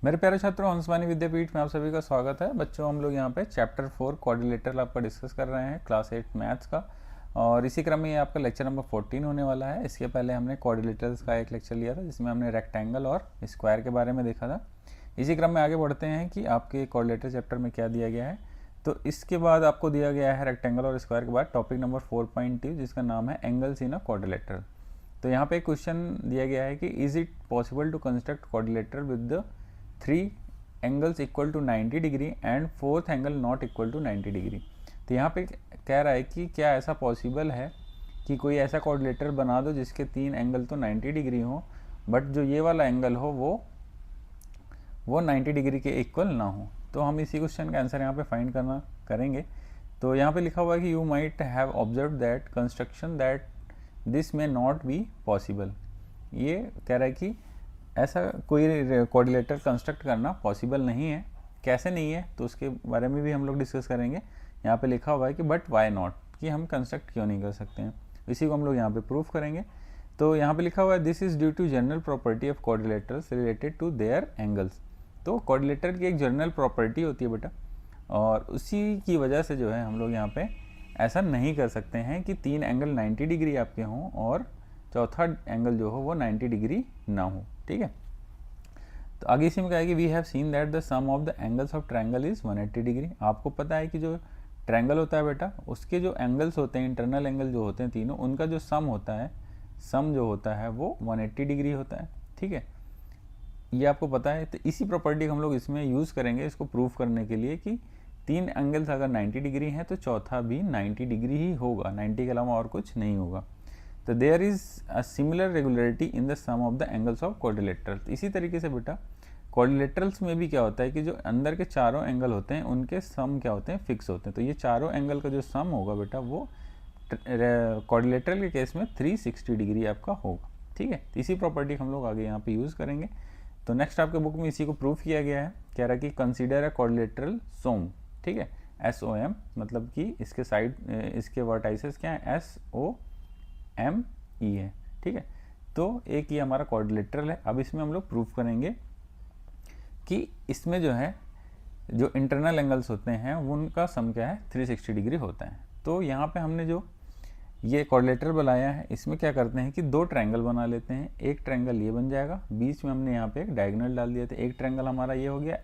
मेरे प्यारे छात्रों, हंसवानी विद्यापीठ में आप सभी का स्वागत है। बच्चों, हम लोग यहाँ पे चैप्टर 4 क्वाड्रिलेटरल आपका डिस्कस कर रहे हैं, क्लास 8 मैथ्स का। और इसी क्रम में ये आपका लेक्चर नंबर 14 होने वाला है। इसके पहले हमने क्वाड्रिलेटरल्स का एक लेक्चर लिया था जिसमें हमने रेक्टेंगल और स्क्वायर के बारे में देखा था। इसी क्रम में आगे बढ़ते हैं कि आपके क्वाड्रिलेटर चैप्टर में क्या दिया गया है। तो इसके बाद आपको दिया गया है रेक्टेंगल और स्क्वायर के बाद टॉपिक नंबर 4.2 जिसका नाम है एंगल्स इन अ क्वाड्रिलेटरल। तो यहाँ पे क्वेश्चन दिया गया है कि is it possible to construct quadrilateral with the 3 angles equal to 90 degree and fourth angle not equal to 90 degree. तो यहाँ पे कह रहा है कि क्या ऐसा पॉसिबल है कि कोई ऐसा क्वाड्रिलेटर बना दो जिसके 3 एंगल तो 90 डिग्री हो, बट जो ये वाला एंगल हो वो 90 डिग्री के इक्वल ना हो। तो हम इसी क्वेश्चन का आंसर यहाँ पे फाइंड करेंगे। तो यहाँ पे लिखा हुआ है कि you might have observe that construction that this may not be possible. ये कह रहा है कि ऐसा कोई क्वाड्रिलेटर कंस्ट्रक्ट करना पॉसिबल नहीं है। कैसे नहीं है तो उसके बारे में भी हम लोग डिस्कस करेंगे। यहाँ पे लिखा हुआ है कि बट वाई नॉट, कि हम कंस्ट्रक्ट क्यों नहीं कर सकते हैं, इसी को हम लोग यहाँ पे प्रूफ करेंगे। तो यहाँ पे लिखा हुआ है this is due to general property of quadrilaterals related to their angles. तो क्वाड्रिलेटर की एक जनरल प्रॉपर्टी होती है बेटा, और उसी की वजह से जो है हम लोग यहाँ पे ऐसा नहीं कर सकते हैं कि 3 एंगल 90 डिग्री आपके हों और चौथा एंगल जो हो वो 90 डिग्री ना हो। ठीक है, तो आगे इसी में कहा है कि we have seen that the sum of the angles of triangle is 180 degree. आपको पता है कि जो ट्रायंगल होता है बेटा, उसके जो एंगल्स होते हैं, इंटरनल एंगल जो होते हैं तीनों, उनका जो सम होता है, सम जो होता है वो 180 डिग्री होता है। ठीक है, ये आपको पता है। तो इसी प्रॉपर्टी हम लोग इसमें यूज़ करेंगे इसको प्रूफ करने के लिए कि 3 एंगल्स अगर 90 डिग्री हैं तो चौथा भी 90 डिग्री ही होगा, 90 के अलावा और कुछ नहीं होगा। तो there is a similar regularity in the sum of the angles of quadrilaterals. इसी तरीके से बेटा क्वाड्रिलेटरल्स में भी क्या होता है कि जो अंदर के चारों एंगल होते हैं उनके सम क्या होते हैं, फिक्स होते हैं। तो ये चारों एंगल का जो सम होगा बेटा वो क्वाड्रिलेटरल के केस में 360 डिग्री आपका होगा। ठीक है, तो इसी प्रॉपर्टी हम लोग आगे यहाँ पे यूज़ करेंगे। तो नेक्स्ट आपके बुक में इसी को प्रूफ किया गया है। कह रहा है कि कंसीडर अ क्वाड्रिलेटरल सोम। ठीक है, SOM मतलब कि इसके साइड, इसके वर्टाइसेस क्या है, SOME है। ठीक है, तो एक ये हमारा क्वाड्रिलेटरल है। अब इसमें हम लोग प्रूफ करेंगे कि इसमें जो है जो इंटरनल एंगल्स होते हैं उनका सम क्या है, 360 डिग्री होता है। तो यहाँ पे हमने जो ये क्वाड्रिलेटरल बनाया है इसमें क्या करते हैं कि 2 ट्रायंगल बना लेते हैं। एक ट्रायंगल ये बन जाएगा, बीच में हमने यहाँ पे एक डायगोनल डाल दिया था। एक ट्रायंगल हमारा ये हो गया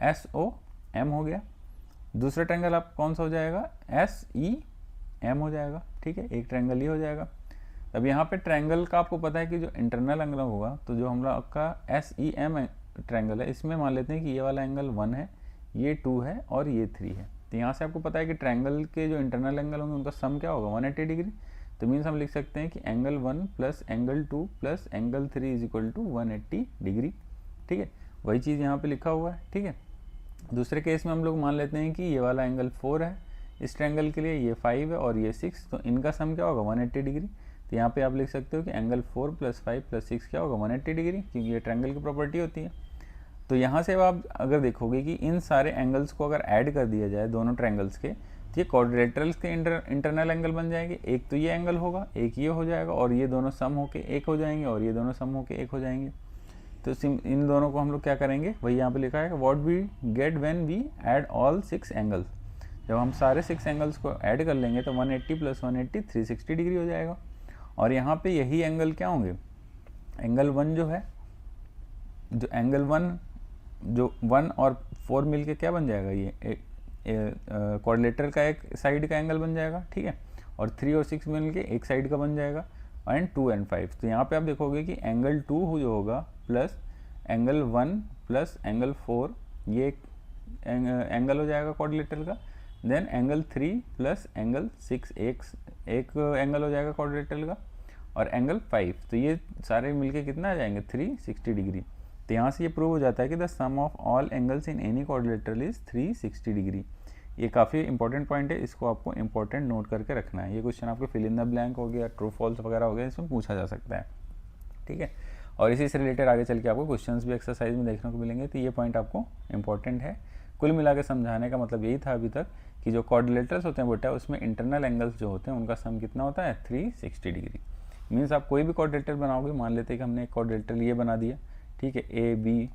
SOM हो गया। दूसरा ट्रायंगल आप कौन सा हो जाएगा, SEM हो जाएगा। ठीक है, एक ट्रायंगल ये हो जाएगा। अब यहाँ पे ट्रायंगल का आपको पता है कि जो इंटरनल एंगल होगा, तो जो हम लोग का SEM ट्रायंगल है इसमें मान लेते हैं कि ये वाला एंगल 1 है, ये 2 है और ये 3 है। तो यहाँ से आपको पता है कि ट्रायंगल के जो इंटरनल एंगल होंगे उनका सम क्या होगा, 180 डिग्री। तो मीन्स हम लिख सकते हैं कि angle 1 plus angle 2 plus angle 3 is equal to 180 degree. ठीक है, वही चीज़ यहाँ पे लिखा हुआ है। ठीक है, दूसरे केस में हम लोग मान लेते हैं कि ये वाला एंगल 4 है इस ट्रायंगल के लिए, ये 5 है और ये 6, तो इनका सम क्या होगा, 180 डिग्री। तो यहाँ पे आप लिख सकते हो कि एंगल 4 प्लस 5 प्लस 6 क्या होगा, 180 डिग्री, क्योंकि ये ट्रायंगल की प्रॉपर्टी होती है। तो यहाँ से आप अगर देखोगे कि इन सारे एंगल्स को अगर ऐड कर दिया जाए दोनों ट्रायंगल्स के, तो ये क्वाड्रिलेटरल्स के इंटरनल एंगल बन जाएंगे। एक तो ये एंगल होगा, एक ये हो जाएगा, और ये दोनों सम होके एक हो जाएंगे, और ये दोनों सम होके एक हो जाएंगे। तो इन दोनों को हम लोग क्या करेंगे, वही यहाँ पे लिखा है, what we get when we add all 6 angles. जब हम सारे 6 एंगल्स को ऐड कर लेंगे तो 180 प्लस 180 360 डिग्री हो जाएगा। और यहाँ पे यही एंगल क्या होंगे, एंगल 1 जो है, जो एंगल 1 जो 1 और 4 मिलके क्या बन जाएगा, ये क्वाड्रिलेटरल का एक साइड का एंगल बन जाएगा। ठीक है, और 3 और 6 मिलके एक साइड का बन जाएगा, एंड 2 और 5। तो यहाँ पे आप देखोगे कि एंगल 2 जो होगा प्लस एंगल 1 प्लस एंगल 4, ये एंगल हो जाएगा क्वाड्रिलेटरल का। देन एंगल 3 प्लस एंगल 6 एक एंगल हो जाएगा क्वाड्रिलेटरल का, और एंगल 5, तो ये सारे मिलके कितना आ जाएंगे, 360 डिग्री। तो यहाँ से ये प्रूव हो जाता है कि the sum of all angles in any quadrilateral is 360 degree. ये काफ़ी इंपॉर्टेंट पॉइंट है, इसको आपको इंपॉर्टेंट नोट करके रखना है। ये क्वेश्चन आपके फिल इन द ब्लैंक हो गया, ट्रू फॉल्स वगैरह हो गया, इसमें पूछा जा सकता है। ठीक है, और इसी से रिलेटेड आगे चल के आपको क्वेश्चंस भी एक्सरसाइज में देखने को मिलेंगे। तो ये पॉइंट आपको इंपॉर्टेंट है। कुल मिला के समझाने का मतलब यही था अभी तक कि जो क्वाड्रिलेटरल्स होते हैं बेटा, उसमें इंटरनल एंगल्स जो होते हैं उनका सम कितना होता है, 360 डिग्री। मीन्स आप कोई भी क्वाड्रिलेटर बनाओगे, मान लेते हैं कि हमने एक क्वाड्रिलेटर ये बना दिया, ठीक है, ए बी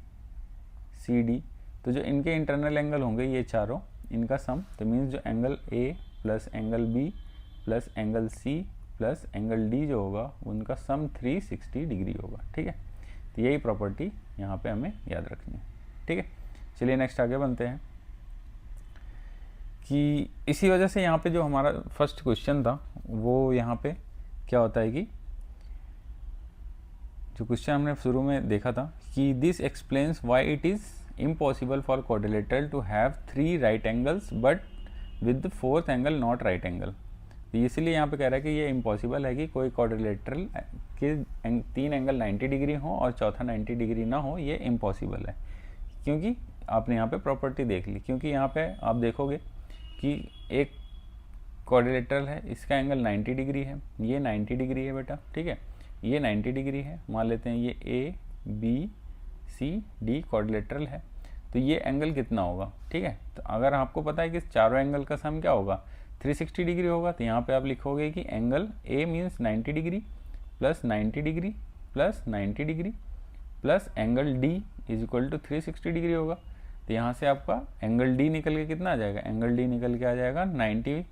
सी डी, तो जो इनके इंटरनल एंगल होंगे ये चारों, इनका सम, तो मीन्स जो angle A plus angle B plus angle C plus angle D जो होगा उनका सम 360 डिग्री होगा। ठीक है, तो यही प्रॉपर्टी यहाँ पे हमें याद रखनी है। ठीक है, चलिए नेक्स्ट आगे बनते हैं कि इसी वजह से यहाँ पे जो हमारा फर्स्ट क्वेश्चन था वो यहाँ पे क्या होता है कि जो क्वेश्चन हमने शुरू में देखा था कि this explains why it is impossible for quadrilateral to have 3 right angles but with 4th angle not right angle. तो इसलिए यहाँ पे कह रहा है कि ये इम्पॉसिबल है कि कोई क्वाड्रिलेटरल के 3 एंगल 90 डिग्री हो और चौथा 90 डिग्री ना हो, ये इम्पॉसिबल है। क्योंकि आपने यहाँ पे प्रॉपर्टी देख ली, क्योंकि यहाँ पे आप देखोगे कि एक क्वाड्रिलेटरल है, इसका एंगल 90 डिग्री है, ये 90 डिग्री है बेटा। ठीक है, ये 90 डिग्री है, मान लेते हैं ये A B C D quadrilateral है, तो ये एंगल कितना होगा। ठीक है, तो अगर आपको पता है कि चारों एंगल का सम क्या होगा 360 डिग्री होगा, तो यहाँ पे आप लिखोगे कि angle A means 90 degree plus 90 degree plus 90 degree plus angle D is equal to 360 degree होगा। तो यहाँ से आपका एंगल डी निकल के कितना आ जाएगा, एंगल डी निकल के आ जाएगा 90,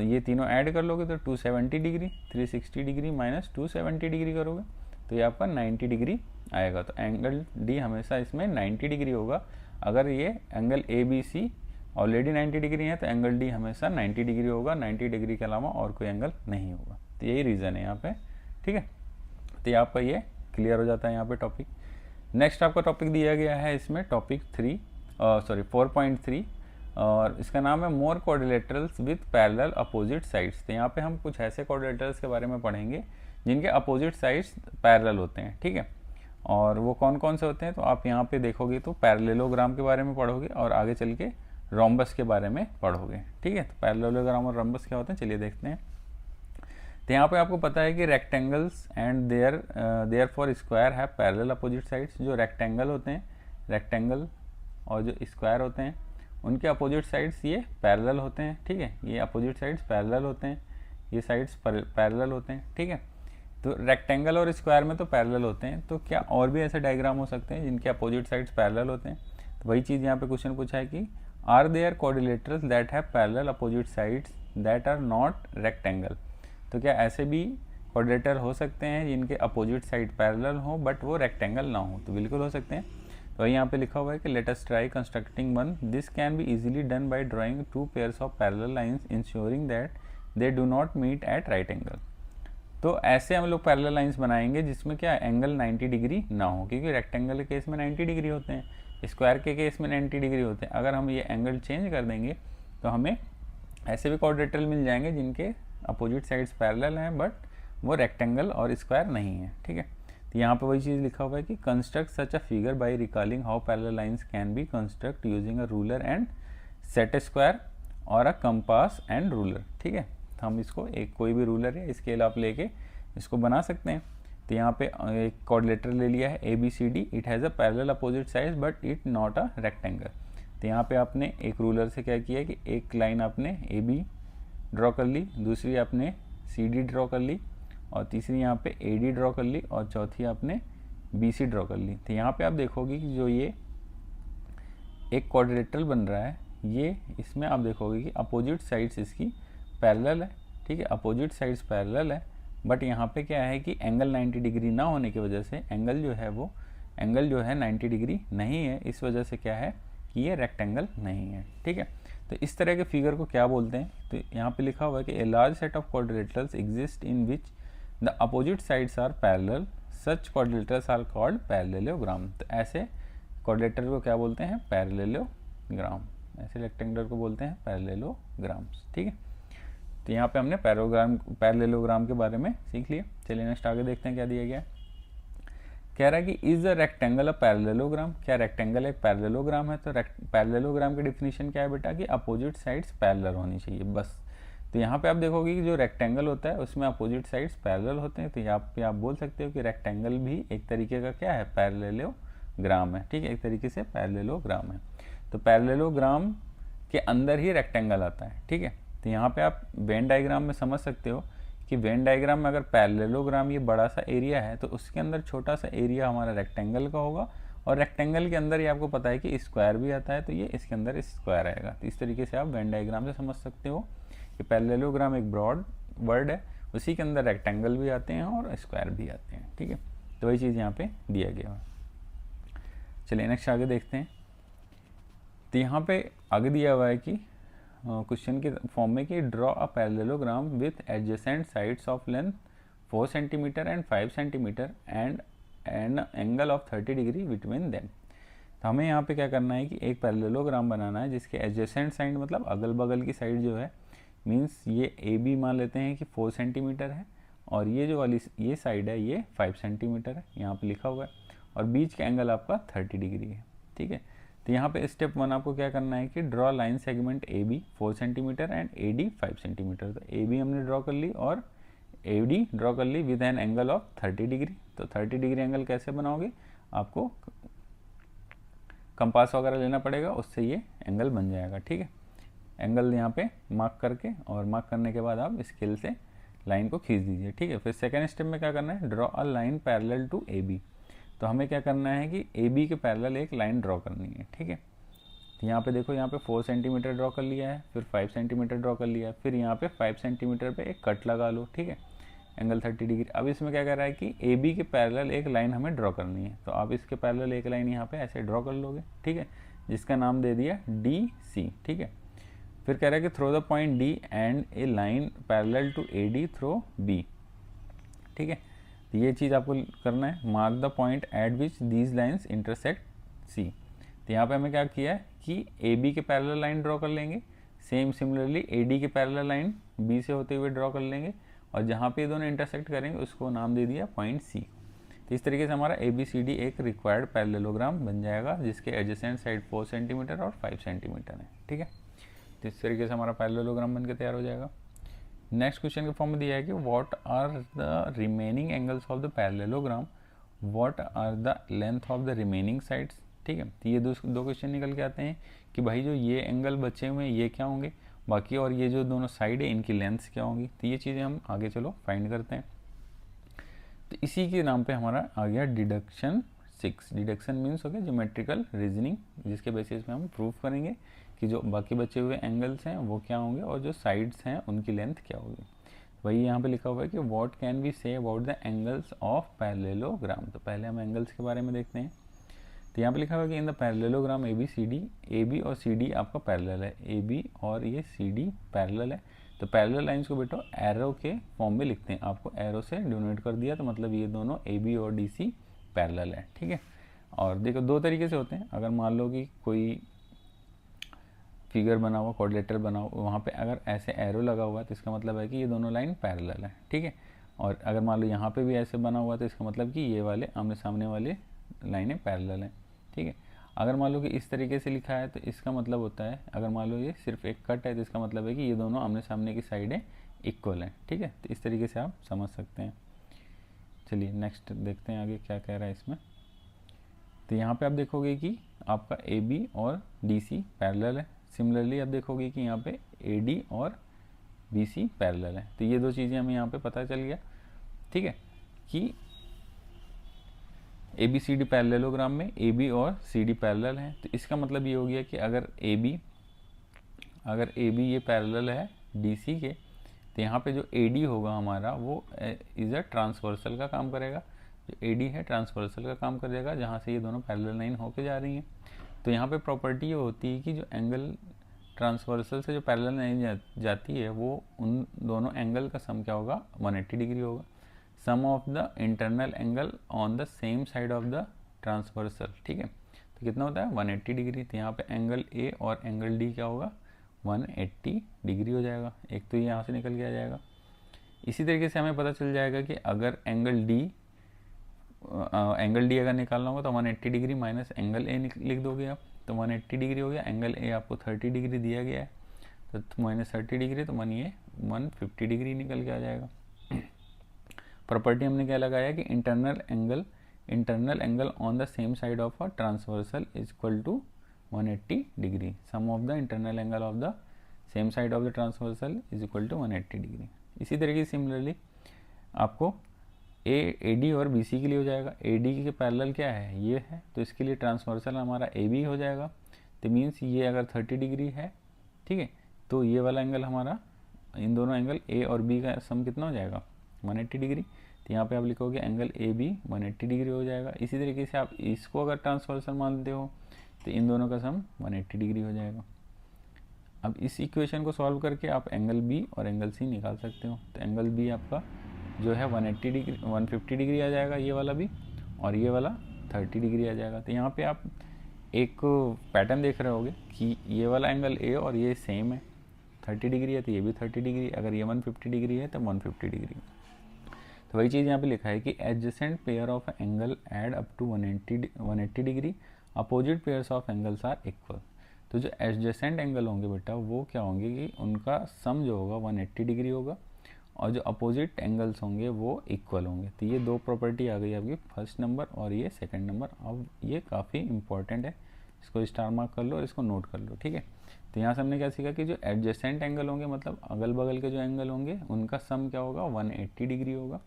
ये तीनों ऐड कर लोगे तो 270 डिग्री, 360 डिग्री माइनस 270 डिग्री करोगे तो ये आपका 90 डिग्री आएगा। तो एंगल डी हमेशा इसमें 90 डिग्री होगा। अगर ये angle A B C already 90 degree है तो एंगल डी हमेशा 90 डिग्री होगा, 90 डिग्री के अलावा और कोई एंगल नहीं होगा। तो यही रीज़न है यहाँ पे। ठीक है, तो ये आपका ये क्लियर हो जाता है यहाँ पे टॉपिक। नेक्स्ट आपका टॉपिक दिया गया है इसमें टॉपिक 4.3 और इसका नाम है more quadrilaterals with parallel opposite sides. तो यहाँ पे हम कुछ ऐसे क्वाड्रिलेटरल्स के बारे में पढ़ेंगे जिनके अपोजिट साइड्स पैरेलल होते हैं। ठीक है, और वो कौन कौन से होते हैं तो आप यहाँ पे देखोगे तो पैरेललोग्राम के बारे में पढ़ोगे और आगे चल के रोम्बस के बारे में पढ़ोगे। ठीक है, तो पैरेललोग्राम और रोम्बस क्या होते हैं चलिए देखते हैं। तो यहाँ पे आपको पता है कि rectangles and therefore square है पैरेलल अपोजिट साइड्स। जो रेक्टेंगल होते हैं, रेक्टेंगल और जो स्क्वायर होते हैं उनके अपोजिट साइड्स ये पैरेलल होते हैं। ठीक है, ये अपोजिट साइड्स पैरेलल होते हैं, ये साइड्स पैरेलल होते हैं। ठीक है, तो रेक्टेंगल और स्क्वायर में तो पैरेलल होते हैं, तो क्या और भी ऐसे डायग्राम हो सकते हैं जिनके अपोजिट साइड्स पैरेलल होते हैं। तो वही चीज़ यहाँ पे क्वेश्चन पूछा है कि are there quadrilaterals that have parallel opposite sides that are not rectangle. तो क्या ऐसे भी क्वाड्रिलेटर हो सकते हैं जिनके अपोजिट साइड पैरेलल हो बट वो रेक्टेंगल ना हो। तो बिल्कुल हो सकते हैं। तो यहाँ पे लिखा हुआ है कि let us try constructing one, this can be easily done by drawing 2 pairs of parallel lines ensuring that they do not meet at right angle. तो ऐसे हम लोग पैरेलल लाइंस बनाएंगे जिसमें क्या एंगल 90 डिग्री ना हो, क्योंकि रेक्टेंगल के केस में 90 डिग्री होते हैं, स्क्वायर के केस में 90 डिग्री होते हैं। अगर हम ये एंगल चेंज कर देंगे तो हमें ऐसे भी क्वाड्रिलेटरल मिल जाएंगे जिनके अपोजिट साइड्स पैरेलल हैं बट वो रेक्टेंगल और स्क्वायर नहीं है। ठीक है, तो यहाँ पे वही चीज़ लिखा हुआ है कि construct such a figure by recalling how parallel lines can be construct using a ruler and set square और अ कंपास एंड रूलर। ठीक है, तो हम इसको एक कोई भी रूलर या स्केल आप लेके इसको बना सकते हैं। तो यहाँ पे एक क्वाड्रिलेटर ले लिया है A B C D, it has a parallel opposite sides but it not a rectangle. तो यहाँ पे आपने एक रूलर से क्या किया कि एक लाइन आपने ए बी ड्रॉ कर ली, दूसरी आपने सी डी ड्रॉ कर ली और तीसरी यहाँ पे ए डी ड्रॉ कर ली और चौथी आपने बी सी ड्रॉ कर ली। तो यहाँ पे आप देखोगे कि जो ये एक क्वाड्रिलेटरल बन रहा है ये, इसमें आप देखोगे कि अपोजिट साइड्स इसकी पैरेलल है। ठीक है, अपोजिट साइड्स पैरेलल है बट यहाँ पे क्या है कि एंगल 90 डिग्री ना होने की वजह से एंगल जो है 90 डिग्री नहीं है। इस वजह से क्या है कि ये रेक्टेंगल नहीं है। ठीक है, तो इस तरह के फिगर को क्या बोलते हैं तो यहाँ पे लिखा हुआ है कि a large set of quadrilaterals exist in which the opposite sides are parallel, such quadrilaterals are called parallelogram. तो ऐसे क्वाड्रिलेटर को क्या बोलते हैं, पैरेललोग्राम। ऐसे रेक्टेंगुलर को बोलते हैं पैरेललोग्राम्स। ठीक है, तो यहाँ पे हमने पैरेललोग्राम के बारे में सीख लिया। चलिए नेक्स्ट आगे देखते हैं क्या दिया गया है। कह रहा है कि is the rectangle a parallelogram, क्या रेक्टेंगल एक पैरेललोग्राम है। तो पैरेललोग्राम की डिफिनीशन क्या है बेटा कि अपोजिट साइड्स पैरेलल होनी चाहिए बस। तो यहाँ पे आप देखोगे कि जो रेक्टेंगल होता है उसमें अपोजिट साइड्स पैरेलल होते हैं। तो यहाँ पे आप बोल सकते हो कि रेक्टेंगल भी एक तरीके का क्या है, पैरेललोग्राम है। ठीक है, एक तरीके से पैरेललोग्राम है। तो पैरेललोग्राम के अंदर ही रेक्टेंगल आता है। ठीक है, तो यहाँ पे आप वेन डायग्राम में समझ सकते हो कि वेन डायग्राम में अगर पैरेललोग्राम ये बड़ा सा एरिया है तो उसके अंदर छोटा सा एरिया हमारा रेक्टेंगल का होगा और रेक्टेंगल के अंदर ये आपको पता है कि स्क्वायर भी आता है, तो ये इसके अंदर स्क्वायर आएगा। तो इस तरीके से आप वेन डायग्राम से समझ सकते हो कि पैरेललोग्राम एक ब्रॉड वर्ड है, उसी के अंदर रेक्टेंगल भी आते हैं और स्क्वायर भी आते हैं। ठीक है, तो वही चीज़ यहाँ पे दिया गया है। चलिए नेक्स्ट आगे देखते हैं। तो यहाँ पे आगे दिया हुआ है कि क्वेश्चन के फॉर्म में कि draw a parallelogram with adjacent sides of length 4 centimetre and 5 centimetre and N angle of 30 degree between them. तो हमें यहाँ पे क्या करना है कि एक पैरेललोग्राम बनाना है जिसके एडजेसेंट साइड मतलब अगल बगल की साइड जो है, मीन्स ये ए बी मान लेते हैं कि 4 सेंटीमीटर है और ये जो वाली ये साइड है ये 5 सेंटीमीटर है, यहाँ पे लिखा हुआ है, और बीच का एंगल आपका 30 डिग्री है। ठीक है, तो यहाँ पे स्टेप 1 आपको क्या करना है कि draw line segment A B 4 centimetre and A D 5 centimetre. तो ए बी हमने ड्रॉ कर ली और ए डी ड्रॉ कर ली with an angle of 30 degree. तो 30 डिग्री एंगल कैसे बनाओगे, आपको कंपास वगैरह लेना पड़ेगा, उससे ये एंगल बन जाएगा। ठीक है, एंगल यहाँ पे मार्क करके और मार्क करने के बाद आप स्केल से लाइन को खींच दीजिए। ठीक है, फिर सेकेंड स्टेप में क्या करना है, draw a line parallel to A B. तो हमें क्या करना है कि ए बी के पैरेलल एक लाइन ड्रॉ करनी है। ठीक है, तो यहाँ पे देखो, यहाँ पे 4 सेंटीमीटर ड्रॉ कर लिया है, फिर 5 सेंटीमीटर ड्रॉ कर लिया है, फिर यहाँ पे 5 सेंटीमीटर पे एक कट लगा लो। ठीक है, एंगल 30 डिग्री। अब इसमें क्या कर रहा है कि ए बी के पैरेलल एक लाइन हमें ड्रॉ करनी है, तो आप इसके पैरेलल एक लाइन यहाँ पे ऐसे ड्रॉ कर लोगे। ठीक है, जिसका नाम दे दिया डी सी। ठीक है, फिर कह रहा है कि through the point D and a line parallel to A D through B. ठीक है, तो ये चीज़ आपको करना है, mark the point at which these lines intersect C. तो यहाँ पे हमें क्या किया है कि ए बी के पैरेलल लाइन ड्रॉ कर लेंगे, सेम सिमिलरली ए डी के पैरेलल लाइन बी से होते हुए ड्रॉ कर लेंगे, और जहाँ पे ये दोनों इंटरसेक्ट करेंगे उसको नाम दे दिया पॉइंट सी। तो इस तरीके से हमारा ए बी सी डी एक रिक्वायर्ड पैरेललोग्राम बन जाएगा जिसके एडजेसेंट साइड 4 सेंटीमीटर और 5 सेंटीमीटर है। ठीक है, तो इस तरीके से हमारा पैरेललोग्राम बनकर तैयार हो जाएगा। नेक्स्ट क्वेश्चन के फॉर्म में दिया है कि what are the remaining angles of the parallelogram, what are the length of the remaining sides. ठीक है, तो ये दो क्वेश्चन निकल के आते हैं कि भाई जो ये एंगल बचे हुए हैं ये क्या होंगे, बाकी और ये जो दोनों साइड है इनकी लेंथ्स क्या होंगी। तो ये चीज़ें हम आगे चलो फाइंड करते हैं। तो इसी के नाम पे हमारा आ गया डिडक्शन 6। डिडक्शन मीन्स हो गया ज्योमेट्रिकल रीजनिंग, जिसके बेसिस पे हम प्रूव करेंगे कि जो बाकी बचे हुए एंगल्स हैं वो क्या होंगे और जो साइड्स हैं उनकी लेंथ क्या होगी। वही यहाँ पे लिखा हुआ है कि what can we say about the angles of parallelogram. तो पहले हम एंगल्स के बारे में देखते हैं। तो यहाँ पे लिखा हुआ है कि in the parallelogram A B C D, A B और सी डी आपका पैरेलल है, ए बी और ये सी डी पैरेलल है। तो पैरेलल लाइंस को बेटो एरो के फॉर्म में लिखते हैं, आपको एरो से डिनोट कर दिया, तो मतलब ये दोनों ए बी और डी सी पैरेलल है। ठीक है, और देखो दो तरीके से होते हैं, अगर मान लो कि कोई फिगर बना हुआ, कोऑर्डिनेटर बना हुआ, वहाँ पे अगर ऐसे एरो लगा हुआ है तो इसका मतलब है कि ये दोनों लाइन पैरेलल है। ठीक है, और अगर मान लो यहाँ पे भी ऐसे बना हुआ तो इसका मतलब कि ये वाले आमने सामने वाले लाइनें पैरेलल हैं। ठीक है, अगर मान लो कि इस तरीके से लिखा है तो इसका मतलब होता है, अगर मान लो ये सिर्फ एक कट है तो इसका मतलब है कि ये दोनों आमने सामने की साइडें इक्वल हैं। ठीक है, तो इस तरीके से आप समझ सकते हैं। चलिए नेक्स्ट देखते हैं आगे क्या कह रहा है इसमें। तो यहाँ पे आप देखोगे कि आपका ए बी और डी सी पैरेलल है। सिमिलरली आप देखोगे कि यहाँ पे ए डी और बी सी पैरेलल है। तो ये दो चीज़ें हमें यहाँ पे पता चल गया। ठीक है, कि A B C D parallelogram में ए बी और सी डी पैरेलल हैं। तो इसका मतलब ये हो गया कि अगर ए बी ये पैरेलल है डी सी के, तो यहाँ पे जो ए डी होगा हमारा वो इज़ अ ट्रांसवर्सल का काम करेगा। जो ए डी है ट्रांसवर्सल का काम करेगा, जहाँ से ये दोनों पैरेलल लाइन होके जा रही हैं। तो यहाँ पे प्रॉपर्टी ये होती है कि जो एंगल ट्रांसवर्सल से जो पैरेलल लाइन जाती है वो उन दोनों एंगल का सम क्या होगा, 180 डिग्री होगा। Sum of the internal angle on the same side of the transversal. ठीक है, तो कितना होता है 180 डिग्री। तो यहाँ पे एंगल ए और एंगल डी क्या होगा, 180 डिग्री हो जाएगा। एक तो ये यहाँ से निकल के आ जाएगा। इसी तरीके से हमें पता चल जाएगा कि अगर एंगल डी अगर निकालना होगा तो 180 डिग्री माइनस एंगल ए लिख दोगे आप, तो 180 डिग्री हो गया। एंगल ए आपको 30 डिग्री दिया गया है, तो माइनस 30 डिग्री, तो ये 150 डिग्री निकल के आ जाएगा। प्रॉपर्टी हमने क्या लगाया कि internal angle on the same side of a transversal is equal to 180 degree. Sum of the internal angle of the same side of the transversal is equal to 180 degree. इसी तरीके से सिमिलरली आपको A D और B C के लिए हो जाएगा। ए D के पैरेलल क्या है, ये है, तो इसके लिए ट्रांसवर्सल हमारा ए बी हो जाएगा। तो मीन्स ये अगर 30 डिग्री है, ठीक है, तो ये वाला एंगल हमारा, इन दोनों एंगल ए और बी का सम कितना हो जाएगा, 180 डिग्री। तो यहाँ पे आप लिखोगे एंगल ए बी 180 डिग्री हो जाएगा। इसी तरीके से आप इसको अगर ट्रांसवर्सल मानते हो तो इन दोनों का सम 180 डिग्री हो जाएगा। अब इस इक्वेशन को सॉल्व करके आप एंगल बी और एंगल सी निकाल सकते हो। तो एंगल बी आपका जो है 180 डिग्री 150 डिग्री आ जाएगा, ये वाला भी, और ये वाला 30 डिग्री आ जाएगा। तो यहाँ पे आप एक पैटर्न देख रहे होगे कि ये वाला एंगल ए और ये सेम है, 30 डिग्री है तो ये भी 30 डिग्री, अगर ये 150 डिग्री है तो 150 डिग्री। तो वही चीज़ यहाँ पे लिखा है कि adjacent pair of angle add up to 180 degree, opposite pairs of angles are equal. तो जो एडजेसेंट एंगल होंगे बेटा वो क्या होंगे कि उनका सम जो होगा 180 डिग्री होगा, और जो अपोजिट एंगल्स होंगे वो इक्वल होंगे। तो ये दो प्रॉपर्टी आ गई आपकी, फर्स्ट नंबर और ये सेकंड नंबर। अब ये काफ़ी इंपॉर्टेंट है, इसको स्टार मार्क कर लो और इसको नोट कर लो, ठीक है। तो यहाँ से हमने क्या सीखा कि जो एडजेसेंट एंगल होंगे, मतलब अगल बगल के जो एंगल होंगे, उनका सम क्या होगा, 180 डिग्री होगा,